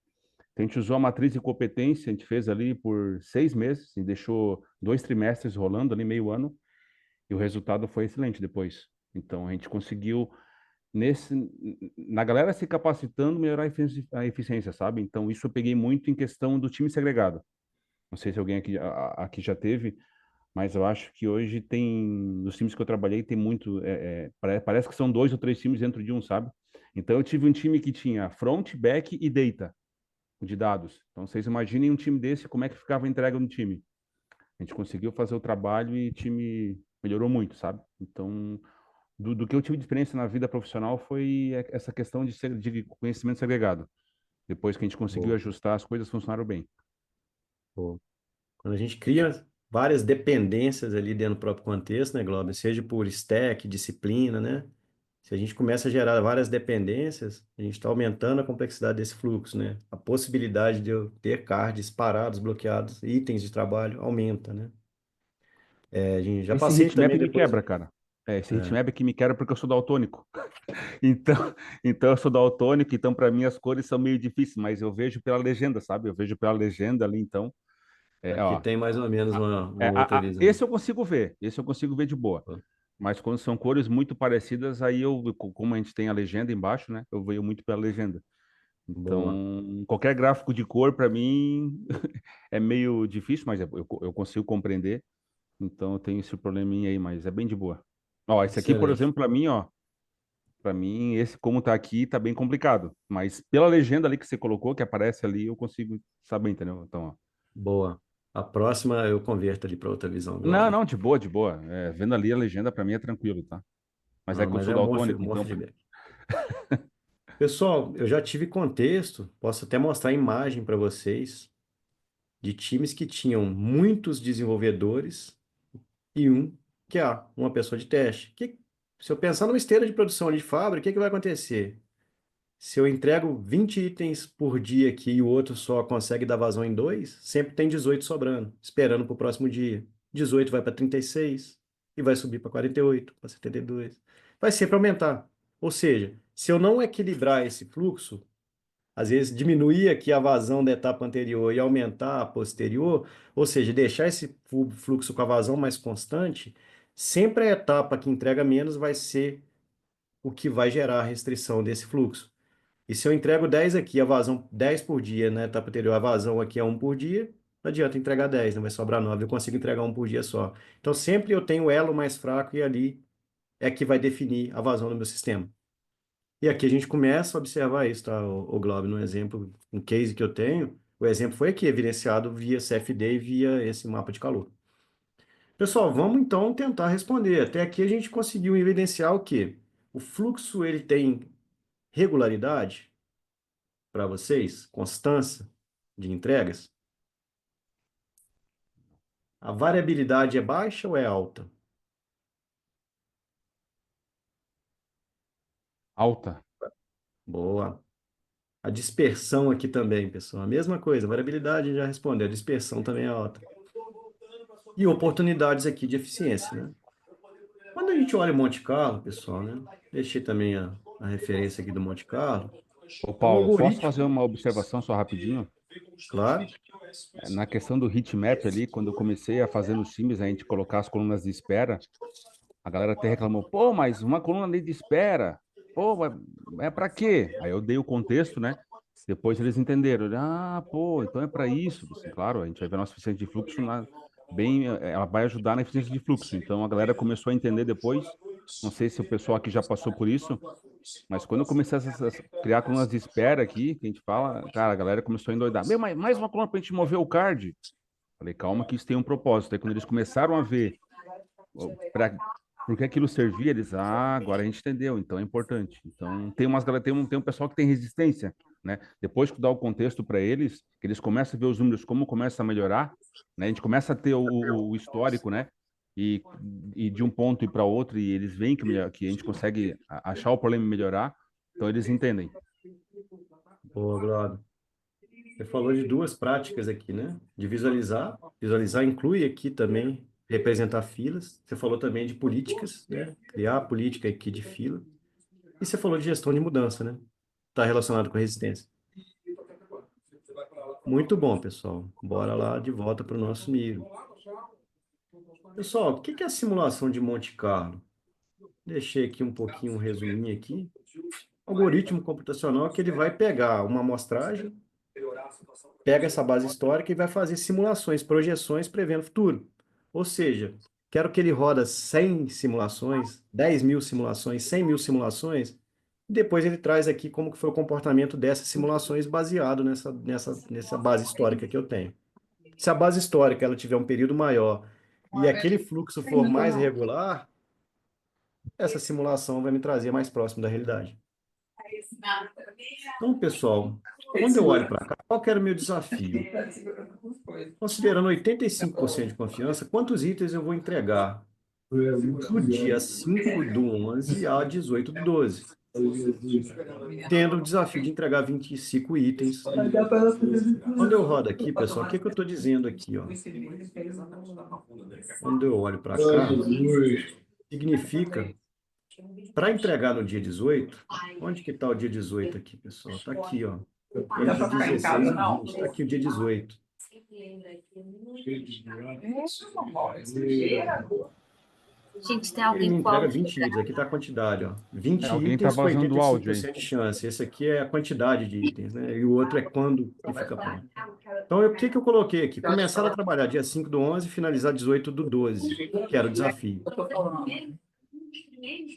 Então, a gente usou a matriz de competência, a gente fez ali por 6 meses, e deixou 2 trimestres rolando ali, meio ano, e o resultado foi excelente depois. Então, a gente conseguiu, nesse, na galera se capacitando, melhorar a eficiência, sabe? Então, isso eu peguei muito em questão do time segregado. Não sei se alguém aqui, aqui já teve, mas eu acho que hoje tem, nos times que eu trabalhei, tem muito, parece que são 2 ou 3 times dentro de um, sabe? Então, eu tive um time que tinha front, back e data de dados. Então, vocês imaginem um time desse, como é que ficava a entrega no time. A gente conseguiu fazer o trabalho e o time melhorou muito, sabe? Então, do que eu tive de experiência na vida profissional foi essa questão de conhecimento segregado. Depois que a gente conseguiu Boa, ajustar, as coisas funcionaram bem. boa. Quando a gente cria várias dependências ali dentro do próprio contexto, né, Glauber? Seja por stack, disciplina, né? Se a gente começa a gerar várias dependências, a gente está aumentando a complexidade desse fluxo, né? A possibilidade de eu ter cards parados, bloqueados, itens de trabalho aumenta, né? A gente já Esse passei heatmap também me depois. quebra, cara. Esse É, heatmap que me quebra porque eu sou daltônico. Então, então eu sou daltônico, então para mim as cores são meio difíceis, mas eu vejo pela legenda, sabe? Eu vejo pela legenda ali, então, aqui ó, tem mais ou menos uma outra visão. esse eu consigo ver, esse eu consigo ver de boa. Mas quando são cores muito parecidas, aí como a gente tem a legenda embaixo, né? Eu vejo muito pela legenda. Boa, Então, qualquer gráfico de cor para mim é meio difícil, mas eu consigo compreender. Então, eu tenho esse probleminha aí, mas é bem de boa. Ó, esse aqui, por excelente. exemplo, para mim, ó, para mim esse como tá aqui tá bem complicado, mas pela legenda ali que você colocou, que aparece ali, eu consigo saber, entendeu? Então, ó. Boa. A próxima eu converto ali para outra visão, Não, Glauber. não, de boa, de boa. Vendo ali a legenda para mim é tranquilo, tá? Mas é Não, que eu mas sou é daltônico, um bom então feedback. Pessoal, eu já tive contexto, posso até mostrar imagem para vocês, de times que tinham muitos desenvolvedores e um QA, uma pessoa de teste. Se eu pensar numa esteira de produção ali de fábrica, o que que vai acontecer? Se eu entrego 20 itens por dia aqui e o outro só consegue dar vazão em dois, sempre tem 18 sobrando, esperando para o próximo dia. 18 vai para 36 e vai subir para 48, para 72. Vai sempre aumentar. Ou seja, se eu não equilibrar esse fluxo, às vezes diminuir aqui a vazão da etapa anterior e aumentar a posterior, ou seja, deixar esse fluxo com a vazão mais constante, sempre a etapa que entrega menos vai ser o que vai gerar a restrição desse fluxo. E se eu entrego 10 aqui, a vazão 10 por dia, na etapa anterior, a vazão aqui é um por dia, não adianta entregar 10, não vai sobrar 9, eu consigo entregar um por dia só. Então sempre eu tenho o elo mais fraco e ali é que vai definir a vazão do meu sistema. E aqui a gente começa a observar isso, tá, o Globo, no exemplo, um case que eu tenho, o exemplo foi aqui, evidenciado via CFD e via esse mapa de calor. Pessoal, vamos então tentar responder. Até aqui a gente conseguiu evidenciar o quê? O fluxo ele tem regularidade para vocês, constância de entregas. A variabilidade é baixa ou é alta? Alta. Boa. A dispersão aqui também, pessoal, a mesma coisa. A variabilidade já respondeu, a dispersão também é alta. E oportunidades aqui de eficiência, né? Quando a gente olha o Monte Carlo, pessoal, né? Deixei também a referência aqui do Monte Carlo, Ô, é um Paulo, posso algoritmo, fazer uma observação só rapidinho? claro. Na questão do heatmap ali, quando eu comecei a fazer nos times, a gente colocar as colunas de espera, a galera até reclamou, pô, mas uma coluna ali de espera, pô, é para quê? Aí eu dei o contexto, né? Depois eles entenderam, ah, pô, então é para isso. Assim, claro, a gente vai ver a nossa eficiência de fluxo bem, ela vai ajudar na eficiência de fluxo. Então a galera começou a entender depois, não sei se o pessoal aqui já passou por isso, mas quando eu comecei a criar colunas de espera aqui, que a gente fala, cara, a galera começou a endoidar. Meu, mas mais uma coluna para a gente mover o card. Falei, calma que isso tem um propósito. Aí quando eles começaram a ver para porque aquilo servia, eles, agora a gente entendeu, então é importante. Então tem umas galera, tem um pessoal que tem resistência, né? Depois que dá o contexto para eles, que eles começam a ver os números como começa a melhorar, né? A gente começa a ter o histórico, né? E, e de um ponto e para outro, e eles veem que a gente consegue achar o problema e melhorar, então eles entendem. Boa, Glauber. Você falou de duas práticas aqui, né? De visualizar. Visualizar inclui aqui também representar filas. Você falou também de políticas, né? Criar a política aqui de fila. E você falou de gestão de mudança, né? Está relacionado com resistência. Muito bom, pessoal. Bora lá de volta para o nosso nível. Pessoal, o que que é a simulação de Monte Carlo? Deixei aqui um pouquinho um resuminho aqui. Algoritmo computacional que ele vai pegar uma amostragem, pega essa base histórica e vai fazer simulações, projeções prevendo o futuro. Ou seja, quero que ele roda 100 simulações, 10.000 simulações, 100.000 simulações, e depois ele traz aqui como que foi o comportamento dessas simulações baseado nessa base histórica que eu tenho. Se a base histórica ela tiver um período maior e aquele fluxo for mais regular, essa simulação vai me trazer mais próximo da realidade. Então, pessoal, quando eu olho para cá, qual que era o meu desafio? Considerando 85% de confiança, quantos itens eu vou entregar do dia 5/11 a 18/12? Tendo o desafio de entregar 25 itens. Quando eu rodo aqui, pessoal, o que que eu estou dizendo aqui, ó? Quando eu olho para cá, significa, para entregar no dia 18, onde que está o dia 18 aqui, pessoal? Está aqui, ó. Entre 16 e 20, está aqui o dia 18. Gente, tem Ele alguém me com entrega áudio 20 itens. Aqui está a quantidade, ó. É, 20 alguém tá itens com vazando o áudio aí. 85% de chance. Esse aqui é a quantidade de itens, né? E o outro é quando que fica pronto. Então, o que que eu coloquei aqui? Começar a trabalhar dia 5/11 e finalizar 18/12, que era o desafio.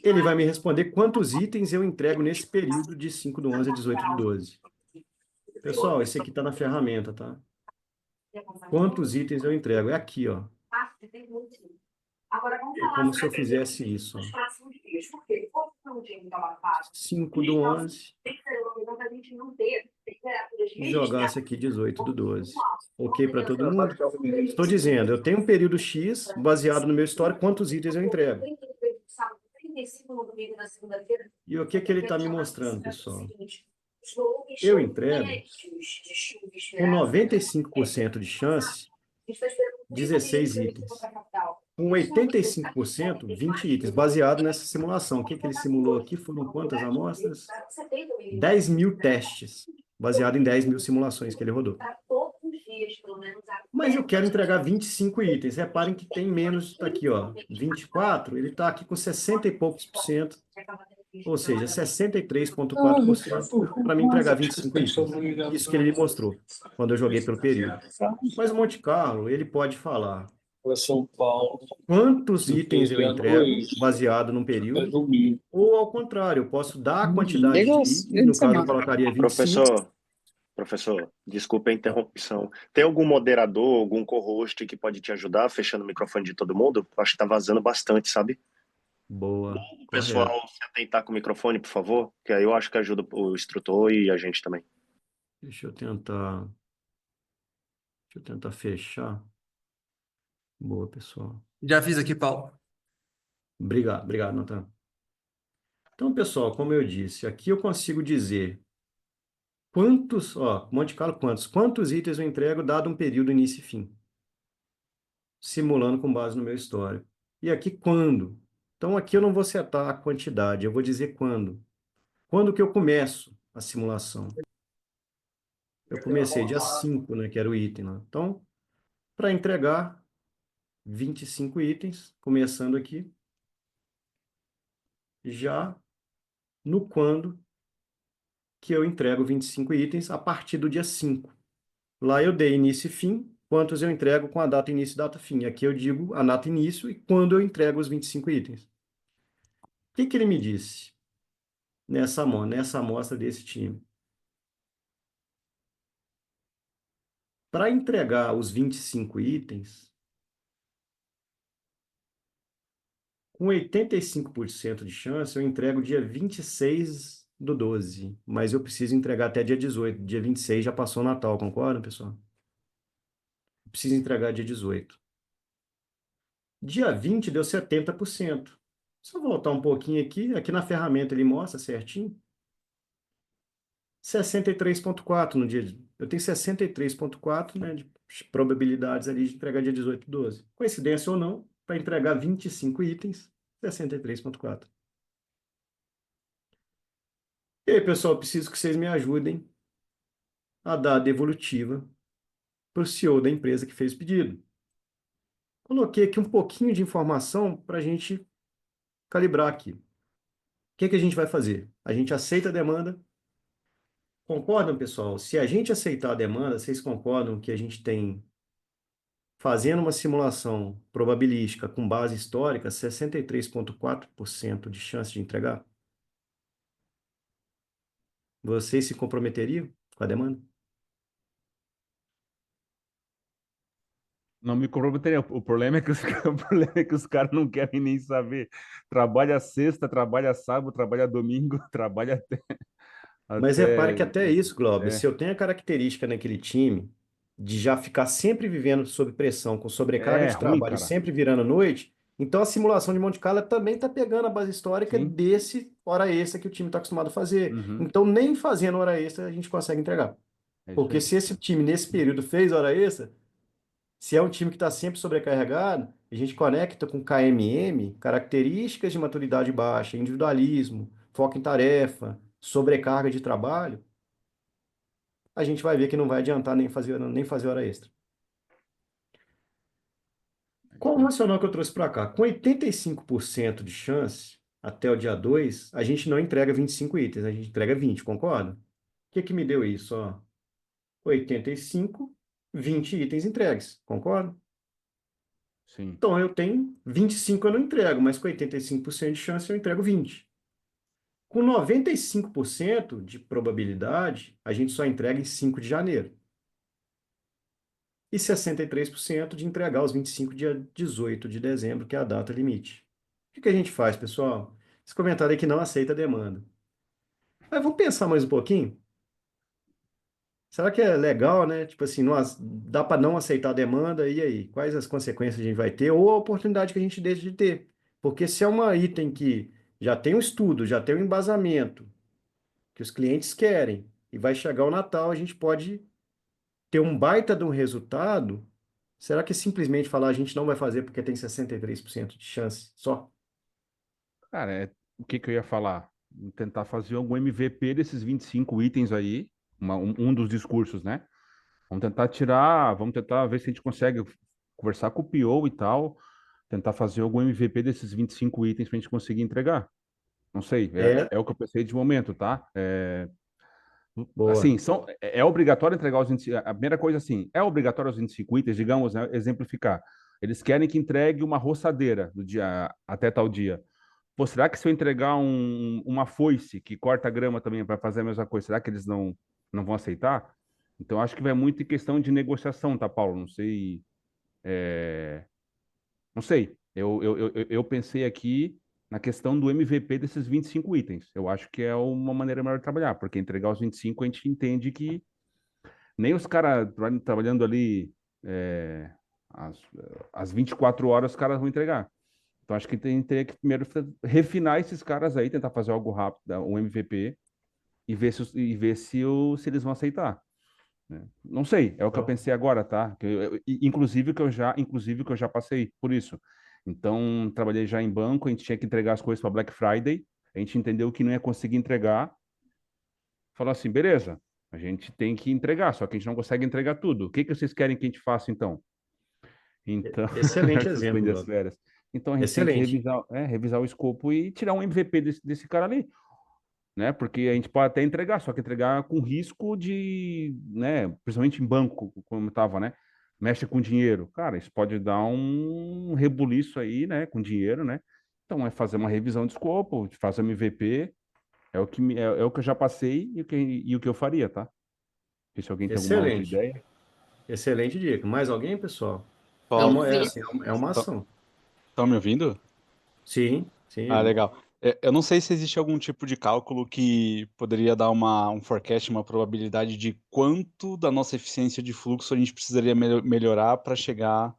Ele vai me responder quantos itens eu entrego nesse período de 5/11 a 18/12. Pessoal, esse aqui está na ferramenta, tá? Quantos itens eu entrego? É aqui, ó. É como se eu fizesse isso, ó. 5/11 e jogasse aqui 18/12. Ok para todo mundo? Estou dizendo, eu tenho um período X, baseado no meu histórico, quantos itens eu entrego. E o que que ele está me mostrando, pessoal? Eu entrego com 95% de chance 16 itens. Com 85%, 20 itens, baseado nessa simulação. O que que ele simulou aqui? Foram quantas amostras? 10.000 testes, baseado em 10.000 simulações que ele rodou. Mas eu quero entregar 25 itens. Reparem que tem menos, está aqui, ó, 24, ele está aqui com 60 e poucos por cento, ou seja, 63,4% para me entregar 25 itens. Isso que ele me mostrou, quando eu joguei pelo período. Mas o Monte Carlo, ele pode falar São Paulo, quantos itens eu dia entrego, 2, baseado num é período, domingo. ou ao contrário, eu posso dar a quantidade de itens, no caso eu colocaria 25. Professor, desculpa a interrupção. Tem algum moderador, algum co-host que pode te ajudar fechando o microfone de todo mundo? Acho que tá vazando bastante, sabe? Boa, O pessoal correto. se atentar com o microfone, por favor, que aí eu acho que ajuda o instrutor e a gente também. Deixa eu tentar fechar. Boa, pessoal. Já fiz aqui, Paulo. Obrigado, Natan. Então, pessoal, como eu disse, aqui eu consigo dizer quantos, ó, Monte Carlo, quantos itens eu entrego dado um período início e fim, simulando com base no meu histórico. E aqui quando. Então, aqui eu não vou setar a quantidade, eu vou dizer quando. Quando que eu começo a simulação? Eu comecei dia 5, né, que era o item lá. Então, para entregar 25 itens, começando aqui, já no quando que eu entrego 25 itens a partir do dia 5. Lá eu dei início e fim, quantos eu entrego com a data início e data fim. Aqui eu digo a data início e quando eu entrego os 25 itens. O que que ele me disse nessa amostra desse time? Para entregar os 25 itens, com 85% de chance, eu entrego dia 26/12, mas eu preciso entregar até dia 18. Dia 26 já passou o Natal, concorda, pessoal? Eu preciso entregar dia 18. Dia 20 deu 70%. Se eu voltar um pouquinho aqui na ferramenta ele mostra certinho. 63,4 no dia. Eu tenho 63,4, né, de probabilidades ali de entregar dia 18/12. Coincidência ou não, para entregar 25 itens, 63,4. E aí, pessoal, preciso que vocês me ajudem a dar a devolutiva para o CEO da empresa que fez o pedido. Coloquei aqui um pouquinho de informação para a gente calibrar aqui. O que que a gente vai fazer? A gente aceita a demanda. Concordam, pessoal? Se a gente aceitar a demanda, vocês concordam que a gente tem, fazendo uma simulação probabilística com base histórica, 63,4% de chance de entregar? Vocês se comprometeriam com a demanda? Não me comprometeria. O problema é que o problema é que os caras não querem nem saber. Trabalha sexta, trabalha sábado, trabalha domingo, trabalha Mas repare até que até isso, Glauber, se é, eu tenho a característica naquele time de já ficar sempre vivendo sob pressão, com sobrecarga é de ruim, trabalho, cara. sempre virando noite, então a simulação de Monte Carlo também está pegando a base histórica Sim. desse hora extra que o time está acostumado a fazer. Uhum. Então, nem fazendo hora extra a gente consegue entregar. É isso Porque aí. se esse time, nesse período, fez hora extra, se é um time que está sempre sobrecarregado, a gente conecta com KMM, características de maturidade baixa, individualismo, foco em tarefa, sobrecarga de trabalho, a gente vai ver que não vai adiantar nem fazer hora extra. É Qual isso o aí. racional que eu trouxe para cá? Com 85% de chance, até o dia 2, a gente não entrega 25 itens, a gente entrega 20, concorda? O que que me deu isso? Ó? 85, 20 itens entregues, concorda? Sim. Então eu tenho 25 eu não entrego, mas com 85% de chance eu entrego 20. Com 95% de probabilidade, a gente só entrega em 5 de janeiro. E 63% de entregar os 25 dia 18 de dezembro, que é a data limite. O que que a gente faz, pessoal? Esse comentário aqui não aceita a demanda. Mas vamos pensar mais um pouquinho? Será que é legal, né? Tipo assim, dá para não aceitar a demanda, e aí? Quais as consequências a gente vai ter ou a oportunidade que a gente deixa de ter? Porque se é uma item que já tem um estudo, já tem um embasamento, que os clientes querem, e vai chegar o Natal, a gente pode ter um baita de um resultado. Será que simplesmente falar a gente não vai fazer porque tem 63% de chance só? Cara, o que que eu ia falar? Tentar fazer algum MVP desses 25 itens aí, um dos discursos, né? Vamos tentar ver se a gente consegue conversar com o PO e tal, tentar fazer algum MVP desses 25 itens para a gente conseguir entregar. Não sei, É, é o que eu pensei de momento, tá? boa. Assim, é obrigatório entregar os 25, a primeira coisa assim, é obrigatório os 25 itens, digamos, né, exemplificar. Eles querem que entregue uma roçadeira no dia, até tal dia. Pô, será que se eu entregar uma foice que corta grama também para fazer a mesma coisa, será que eles não vão aceitar? Então, acho que vai muito em questão de negociação, tá, Paulo? Não sei. Não sei. Eu pensei aqui na questão do MVP desses 25 itens. Eu acho que é uma maneira melhor de trabalhar, porque entregar os 25 a gente entende que nem os caras trabalhando ali é, as, as 24 horas os caras vão entregar. Então acho que tem que primeiro refinar esses caras aí, tentar fazer algo rápido, um MVP, e ver se eles vão aceitar, né? Não sei, é o que eu Então, pensei agora, tá? Inclusive que eu já passei por isso. Então, trabalhei já em banco, a gente tinha que entregar as coisas para Black Friday, a gente entendeu que não ia conseguir entregar, Falou assim, beleza, a gente tem que entregar, só que a gente não consegue entregar tudo. O que que vocês querem que a gente faça, então? Então, Excelente exemplo, suspende as Globo. férias. Então, a gente tem que Excelente. revisar o escopo e tirar um MVP desse cara ali, né? Porque a gente pode até entregar, só que entregar com risco de, né? Principalmente em banco, como estava, né? Mexe com dinheiro. Cara, isso pode dar um rebuliço aí, né? Com dinheiro, né? Então, é fazer uma revisão de escopo, fazer um MVP, é o que eu já passei e o que eu faria, tá? Se alguém tem alguma outra Excelente. ideia. Excelente dica. Mais alguém, pessoal? Tem Paulo, ver. Assim, é uma ação. estão me ouvindo? Sim, sim, Ah, Edu. legal. Eu não sei se existe algum tipo de cálculo que poderia dar um forecast, uma probabilidade de quanto da nossa eficiência de fluxo a gente precisaria melhorar para chegar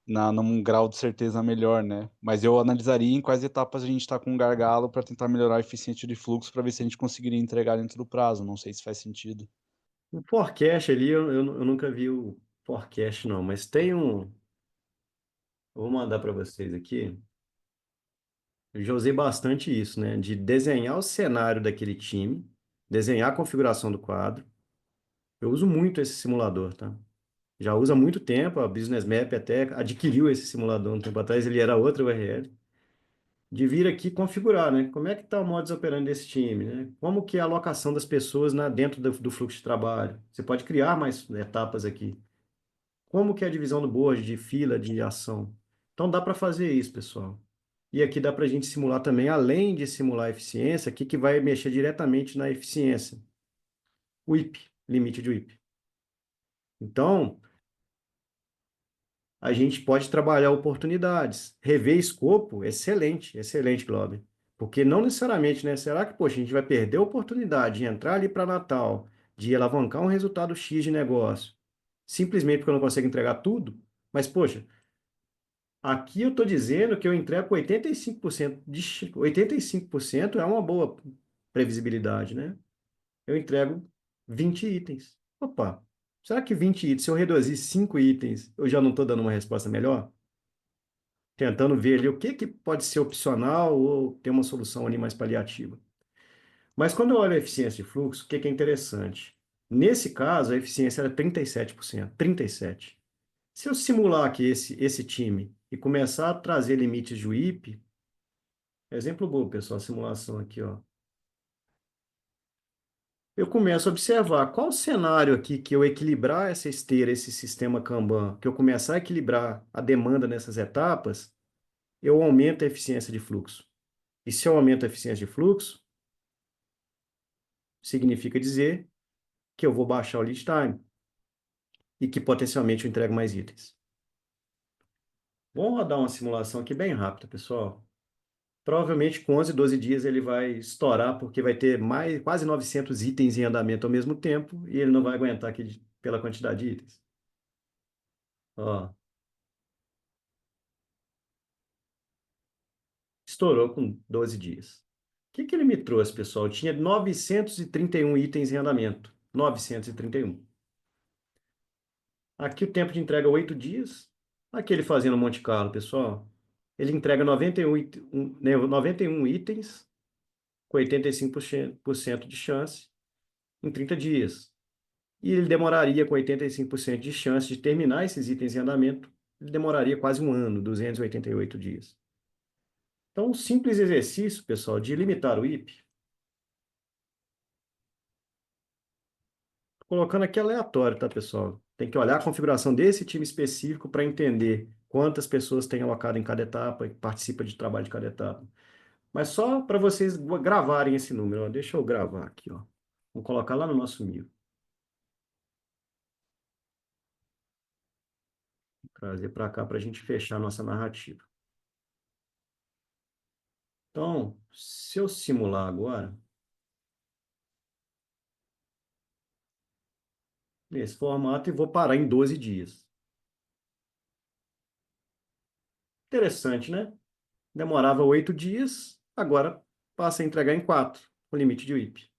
num grau de certeza melhor, né? Mas eu analisaria em quais etapas a gente está com um gargalo para tentar melhorar a eficiência de fluxo para ver se a gente conseguiria entregar dentro do prazo. Não sei se faz sentido. O forecast ali, eu nunca vi o forecast, não, mas tem um. Eu vou mandar para vocês aqui. Eu já usei bastante isso, né? De desenhar o cenário daquele time, desenhar a configuração do quadro. Eu uso muito esse simulador, tá? Já usa há muito tempo, a Business Map até adquiriu esse simulador um tempo atrás, ele era outra URL. De vir aqui configurar, né? Como é que está o modus operandi desse time, né? Como que é a alocação das pessoas dentro do fluxo de trabalho? Você pode criar mais etapas aqui. Como que é a divisão do board, de fila, de ação? Então dá para fazer isso, pessoal. E aqui dá para a gente simular também, além de simular a eficiência, aqui que vai mexer diretamente na eficiência. O IP, limite de WIP. Então, a gente pode trabalhar oportunidades. Rever escopo, excelente, excelente, Glauber. Porque não necessariamente, né? Será que, poxa, a gente vai perder a oportunidade de entrar ali para Natal, de alavancar um resultado X de negócio, simplesmente porque eu não consigo entregar tudo? Mas, poxa, aqui eu estou dizendo que eu entrego 85% 85% é uma boa previsibilidade, né? Eu entrego 20 itens. Opa, será que 20 itens, se eu reduzir 5 itens, eu já não estou dando uma resposta melhor? Tentando ver ali o que que pode ser opcional ou ter uma solução ali mais paliativa. Mas quando eu olho a eficiência de fluxo, o que que é interessante? Nesse caso, a eficiência era 37%, 37%. Se eu simular aqui esse time e começar a trazer limites de WIP, exemplo bom, pessoal, simulação aqui, ó. Eu começo a observar qual cenário aqui que eu equilibrar essa esteira, esse sistema Kanban, que eu começar a equilibrar a demanda nessas etapas, eu aumento a eficiência de fluxo. E se eu aumento a eficiência de fluxo, significa dizer que eu vou baixar o lead time e que potencialmente eu entrego mais itens. Vamos rodar uma simulação aqui bem rápida, pessoal. Provavelmente com 11, 12 dias ele vai estourar, porque vai ter mais, quase 900 itens em andamento ao mesmo tempo e ele não vai aguentar aqui pela quantidade de itens. Ó, estourou com 12 dias. O que que ele me trouxe, pessoal? Eu tinha 931 itens em andamento. 931. Aqui o tempo de entrega é 8 dias. Aqui ele fazendo Monte Carlo, pessoal. Ele entrega 91 itens com 85% de chance em 30 dias. E ele demoraria com 85% de chance de terminar esses itens em andamento. Ele demoraria quase um ano, 288 dias. Então, um simples exercício, pessoal, de limitar o IP, colocando aqui aleatório, tá, pessoal? Tem que olhar a configuração desse time específico para entender quantas pessoas tem alocado em cada etapa e participa de trabalho de cada etapa. Mas só para vocês gravarem esse número, ó. Deixa eu gravar aqui, ó. Vamos colocar lá no nosso Miro. Trazer para cá para a gente fechar a nossa narrativa. Então, se eu simular agora, nesse formato, e vou parar em 12 dias. Interessante, né? Demorava 8 dias, agora passa a entregar em 4, o limite de WIP.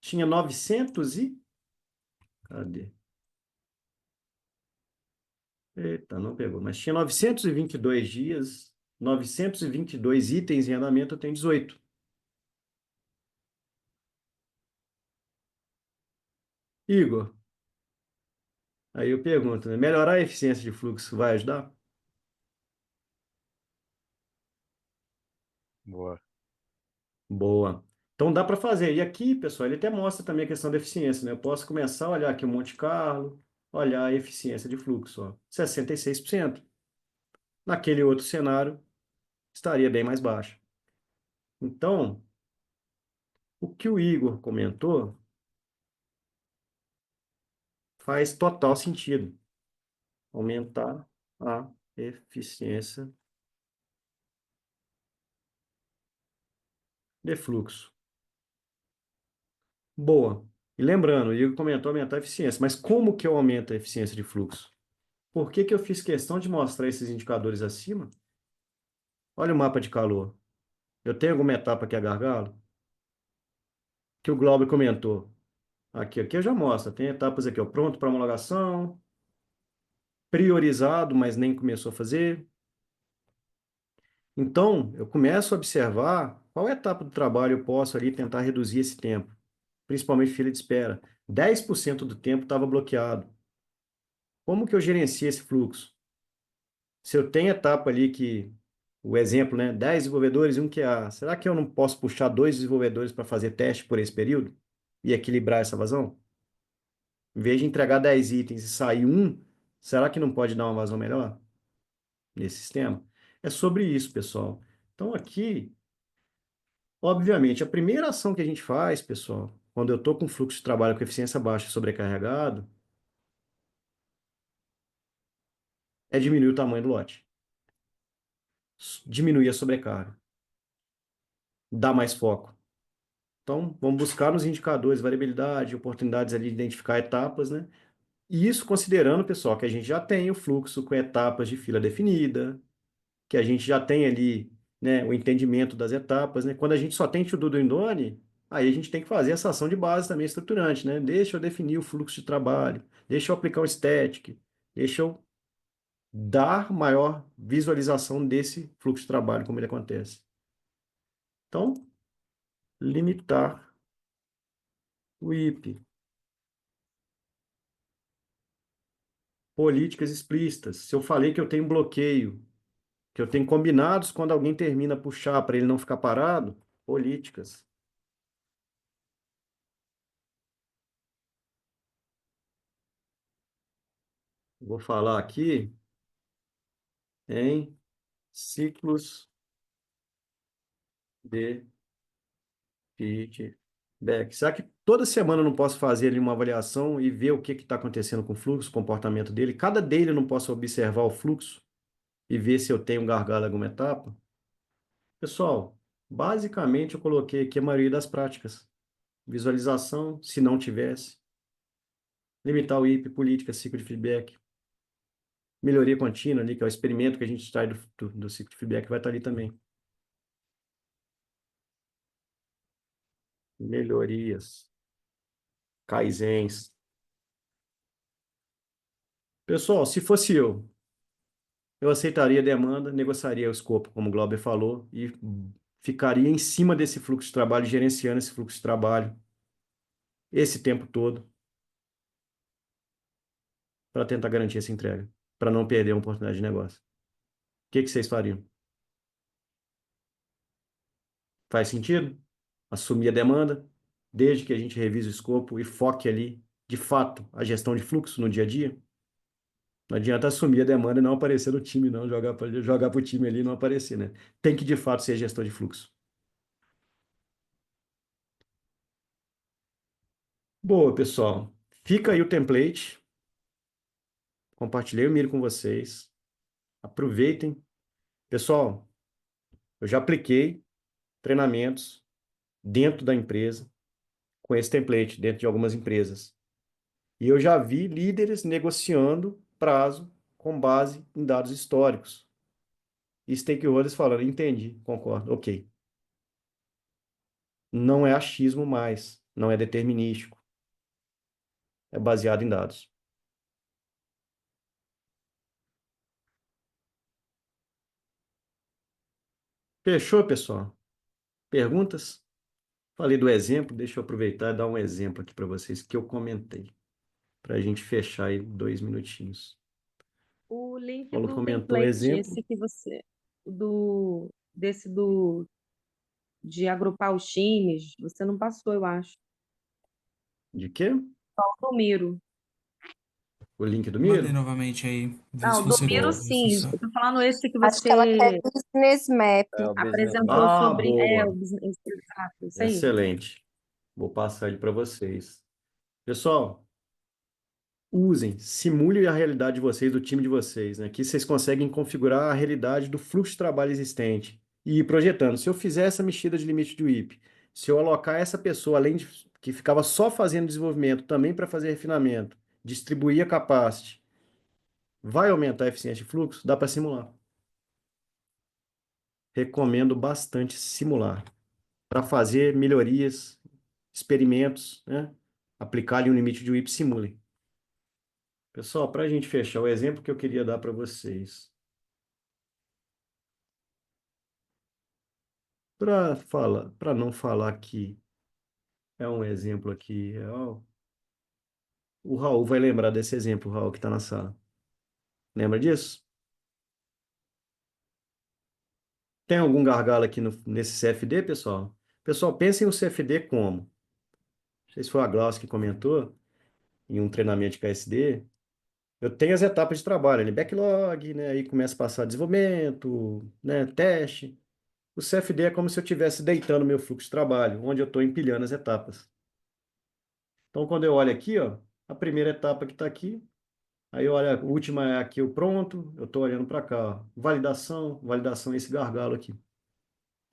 Tinha 900 e... Cadê? Eita, não pegou. Mas tinha 922 dias, 922 itens em andamento, eu tenho 18. Igor, aí eu pergunto, né? Melhorar a eficiência de fluxo vai ajudar? Boa. Boa. Então dá para fazer. E aqui, pessoal, ele até mostra também a questão da eficiência, né? Eu posso começar a olhar aqui o Monte Carlo, olhar a eficiência de fluxo, ó, 66%. Naquele outro cenário, estaria bem mais baixo. Então, o que o Igor comentou faz total sentido. Aumentar a eficiência de fluxo. Boa. E lembrando, o Igor comentou aumentar a eficiência, mas como que eu aumento a eficiência de fluxo? Por que que eu fiz questão de mostrar esses indicadores acima? Olha o mapa de calor. Eu tenho alguma etapa que é gargalo? Que o Glauber comentou. Aqui eu já mostro. Tem etapas aqui, ó, pronto para homologação, priorizado, mas nem começou a fazer. Então, eu começo a observar qual etapa do trabalho eu posso ali tentar reduzir esse tempo, principalmente fila de espera. 10% do tempo estava bloqueado. Como que eu gerencio esse fluxo? Se eu tenho etapa ali que, o exemplo, né, 10 desenvolvedores e um QA, será que eu não posso puxar dois desenvolvedores para fazer teste por esse período e equilibrar essa vazão? Em vez de entregar 10 itens e sair um, será que não pode dar uma vazão melhor nesse sistema? É sobre isso, pessoal. Então, aqui, obviamente, a primeira ação que a gente faz, pessoal, quando eu estou com fluxo de trabalho com eficiência baixa e sobrecarregado, é diminuir o tamanho do lote. Diminuir a sobrecarga. Dar mais foco. Então, vamos buscar nos indicadores, variabilidade, oportunidades ali de identificar etapas, né? E isso considerando, pessoal, que a gente já tem o fluxo com etapas de fila definida, que a gente já tem ali, né, o entendimento das etapas, né? Quando a gente só tem to-do do Indone, aí a gente tem que fazer essa ação de base também estruturante, né? Deixa eu definir o fluxo de trabalho, deixa eu aplicar o static, deixa eu dar maior visualização desse fluxo de trabalho, como ele acontece. Então, limitar o IP. Políticas explícitas. Se eu falei que eu tenho bloqueio, que eu tenho combinados quando alguém termina a puxar para ele não ficar parado, políticas. Vou falar aqui em ciclos de feedback. Será que toda semana eu não posso fazer ali uma avaliação e ver o que está acontecendo com o fluxo, o comportamento dele? Cada dele eu não posso observar o fluxo e ver se eu tenho um gargalo em alguma etapa? Pessoal, basicamente eu coloquei aqui a maioria das práticas. Visualização, se não tivesse. Limitar o IP, política, ciclo de feedback. Melhoria contínua ali, que é o experimento que a gente extrai do ciclo de feedback, vai estar ali também. Melhorias, kaizens. Pessoal, se fosse eu aceitaria a demanda, negociaria o escopo, como o Glauber falou, e ficaria em cima desse fluxo de trabalho, gerenciando esse fluxo de trabalho esse tempo todo, para tentar garantir essa entrega, para não perder a oportunidade de negócio. O que que vocês fariam? Faz sentido? Assumir a demanda, desde que a gente revise o escopo e foque ali, de fato, a gestão de fluxo no dia a dia? Não adianta assumir a demanda e não aparecer no time, não, jogar para o time ali e não aparecer, né? Tem que, de fato, ser gestão de fluxo. Boa, pessoal. Fica aí o template. Compartilhei o Miro com vocês. Aproveitem. Pessoal, eu já apliquei treinamentos dentro da empresa com esse template, dentro de algumas empresas. E eu já vi líderes negociando prazo com base em dados históricos. E stakeholders falando, entendi, concordo, ok. Não é achismo mais, não é determinístico, é baseado em dados. Fechou, pessoal? Perguntas? Falei do exemplo, deixa eu aproveitar e dar um exemplo aqui para vocês que eu comentei. para a gente fechar aí 2 minutinhos. O link Paulo do comentou um template, exemplo. esse que você, de agrupar os times, você não passou, eu acho. De quê? Do Miro. O link do Mandei Miro? novamente aí. Vê se Não, do você Miro, Bom. sim. Eu tô falando esse que Acho que ela quer você business map. É o Business Map. apresentou Ah, sobre. boa. O business, exato, isso aí. Excelente. Vou passar ele para vocês. Pessoal, usem, simulem a realidade de vocês, do time de vocês, né? Aqui vocês conseguem configurar a realidade do fluxo de trabalho existente e ir projetando. Se eu fizer essa mexida de limite de WIP, se eu alocar essa pessoa, além de que ficava só fazendo desenvolvimento, também para fazer refinamento, distribuir a capacity, vai aumentar a eficiência de fluxo? Dá para simular. Recomendo bastante simular para fazer melhorias, experimentos, né? Aplicar ali um limite de WIP, simulem. Pessoal, para a gente fechar, o exemplo que eu queria dar para vocês. Para não falar que é um exemplo aqui real, o Raul vai lembrar desse exemplo, o Raul que está na sala. Lembra disso? Tem algum gargalo aqui nesse CFD, pessoal? Pessoal, pensem o CFD como? Não sei se foi a Glaucia que comentou em um treinamento de KSD. Eu tenho as etapas de trabalho, ali, backlog, né? Aí começa a passar desenvolvimento, né? Teste. O CFD é como se eu estivesse deitando meu fluxo de trabalho, onde eu estou empilhando as etapas. Então, quando eu olho aqui, ó, a primeira etapa que está aqui, aí olha, a última é aqui o pronto, eu estou olhando para cá, ó, validação, validação é esse gargalo aqui.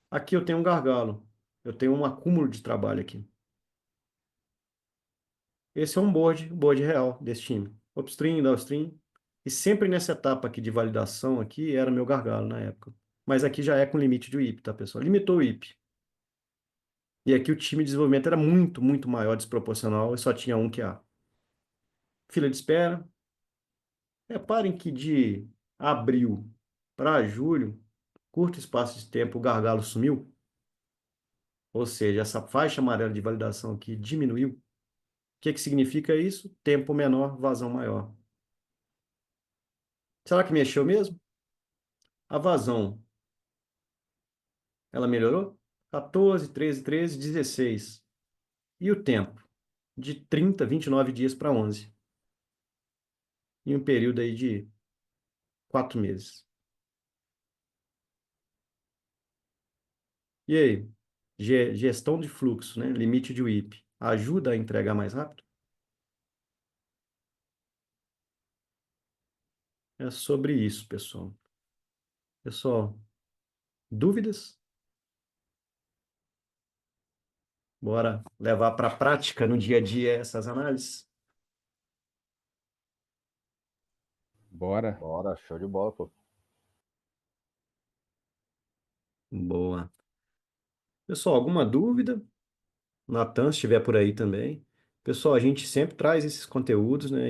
Aqui eu tenho um gargalo, eu tenho um acúmulo de trabalho aqui. Esse é um board real desse time. Upstream, downstream. E sempre nessa etapa aqui de validação aqui era meu gargalo na época. Mas aqui já é com limite de WIP, tá, pessoal? Limitou o WIP. E aqui o time de desenvolvimento era muito, muito maior, desproporcional, e só tinha um QA. Fila de espera. Reparem que de abril para julho, curto espaço de tempo, o gargalo sumiu. Ou seja, essa faixa amarela de validação aqui diminuiu. O que que significa isso? Tempo menor, vazão maior. Será que mexeu mesmo? A vazão, ela melhorou? 14, 13, 13, 16. E o tempo? De 30, 29 dias para 11. Em um período aí de 4 meses. E aí? Gestão de fluxo, né? Limite de WIP. Ajuda a entregar mais rápido? É sobre isso, pessoal. Pessoal, dúvidas? Bora levar para a prática no dia a dia essas análises? Bora. Bora, show de bola, pô. Boa. Pessoal, alguma dúvida? Natan, se estiver por aí também. Pessoal, a gente sempre traz esses conteúdos, né?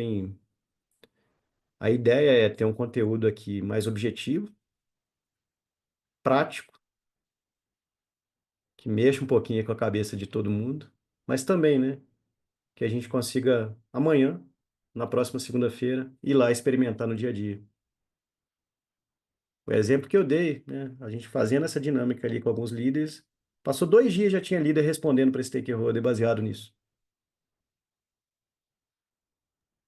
A ideia é ter um conteúdo aqui mais objetivo, prático, que mexa um pouquinho com a cabeça de todo mundo, mas também, né? Que a gente consiga amanhã, na próxima segunda-feira, ir lá experimentar no dia a dia. O exemplo que eu dei, né? A gente fazendo essa dinâmica ali com alguns líderes, passou 2 dias já tinha líder respondendo para stakeholder baseado nisso.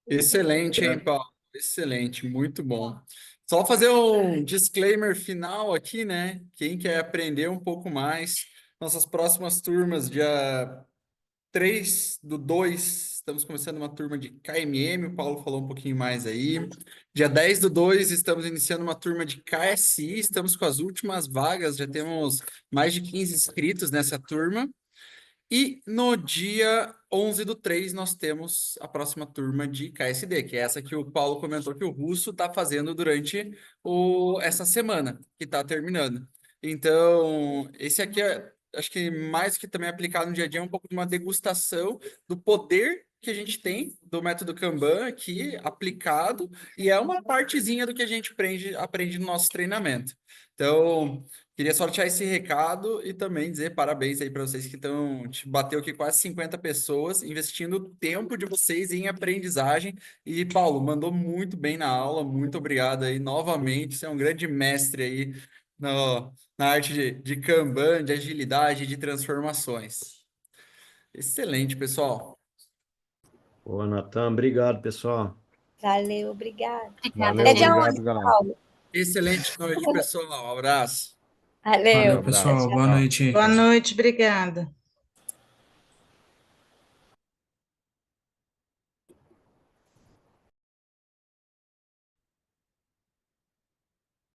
Excelente, hein, Paulo? Excelente, muito bom. Só fazer um disclaimer final aqui, né? Quem quer aprender um pouco mais, nossas próximas turmas, dia 3/2, estamos começando uma turma de KMM, o Paulo falou um pouquinho mais aí. Dia 10/2, estamos iniciando uma turma de KSI, estamos com as últimas vagas, já temos mais de 15 inscritos nessa turma. E no dia 11/3 nós temos a próxima turma de KSD, que é essa que o Paulo comentou que o Russo está fazendo durante essa semana, que está terminando. Então, esse aqui é, acho que mais que também aplicado no dia a dia, é um pouco de uma degustação do poder que a gente tem do método Kanban aqui aplicado e é uma partezinha do que a gente aprende no nosso treinamento. Então, queria só deixar esse recado e também dizer parabéns aí para vocês que estão, bateu aqui quase 50 pessoas investindo o tempo de vocês em aprendizagem. E Paulo, mandou muito bem na aula, muito obrigado aí novamente, você é um grande mestre aí na arte de Kanban, de agilidade e de transformações. Excelente, pessoal. Boa, Natan, obrigado, pessoal. Valeu, obrigado. Obrigada, Valeu, É dia gente. obrigado, 11, galera. Paulo. Excelente noite, pessoal. Um abraço. Valeu. Valeu, Abraço. pessoal. Boa Tchau. noite. Boa noite, obrigada.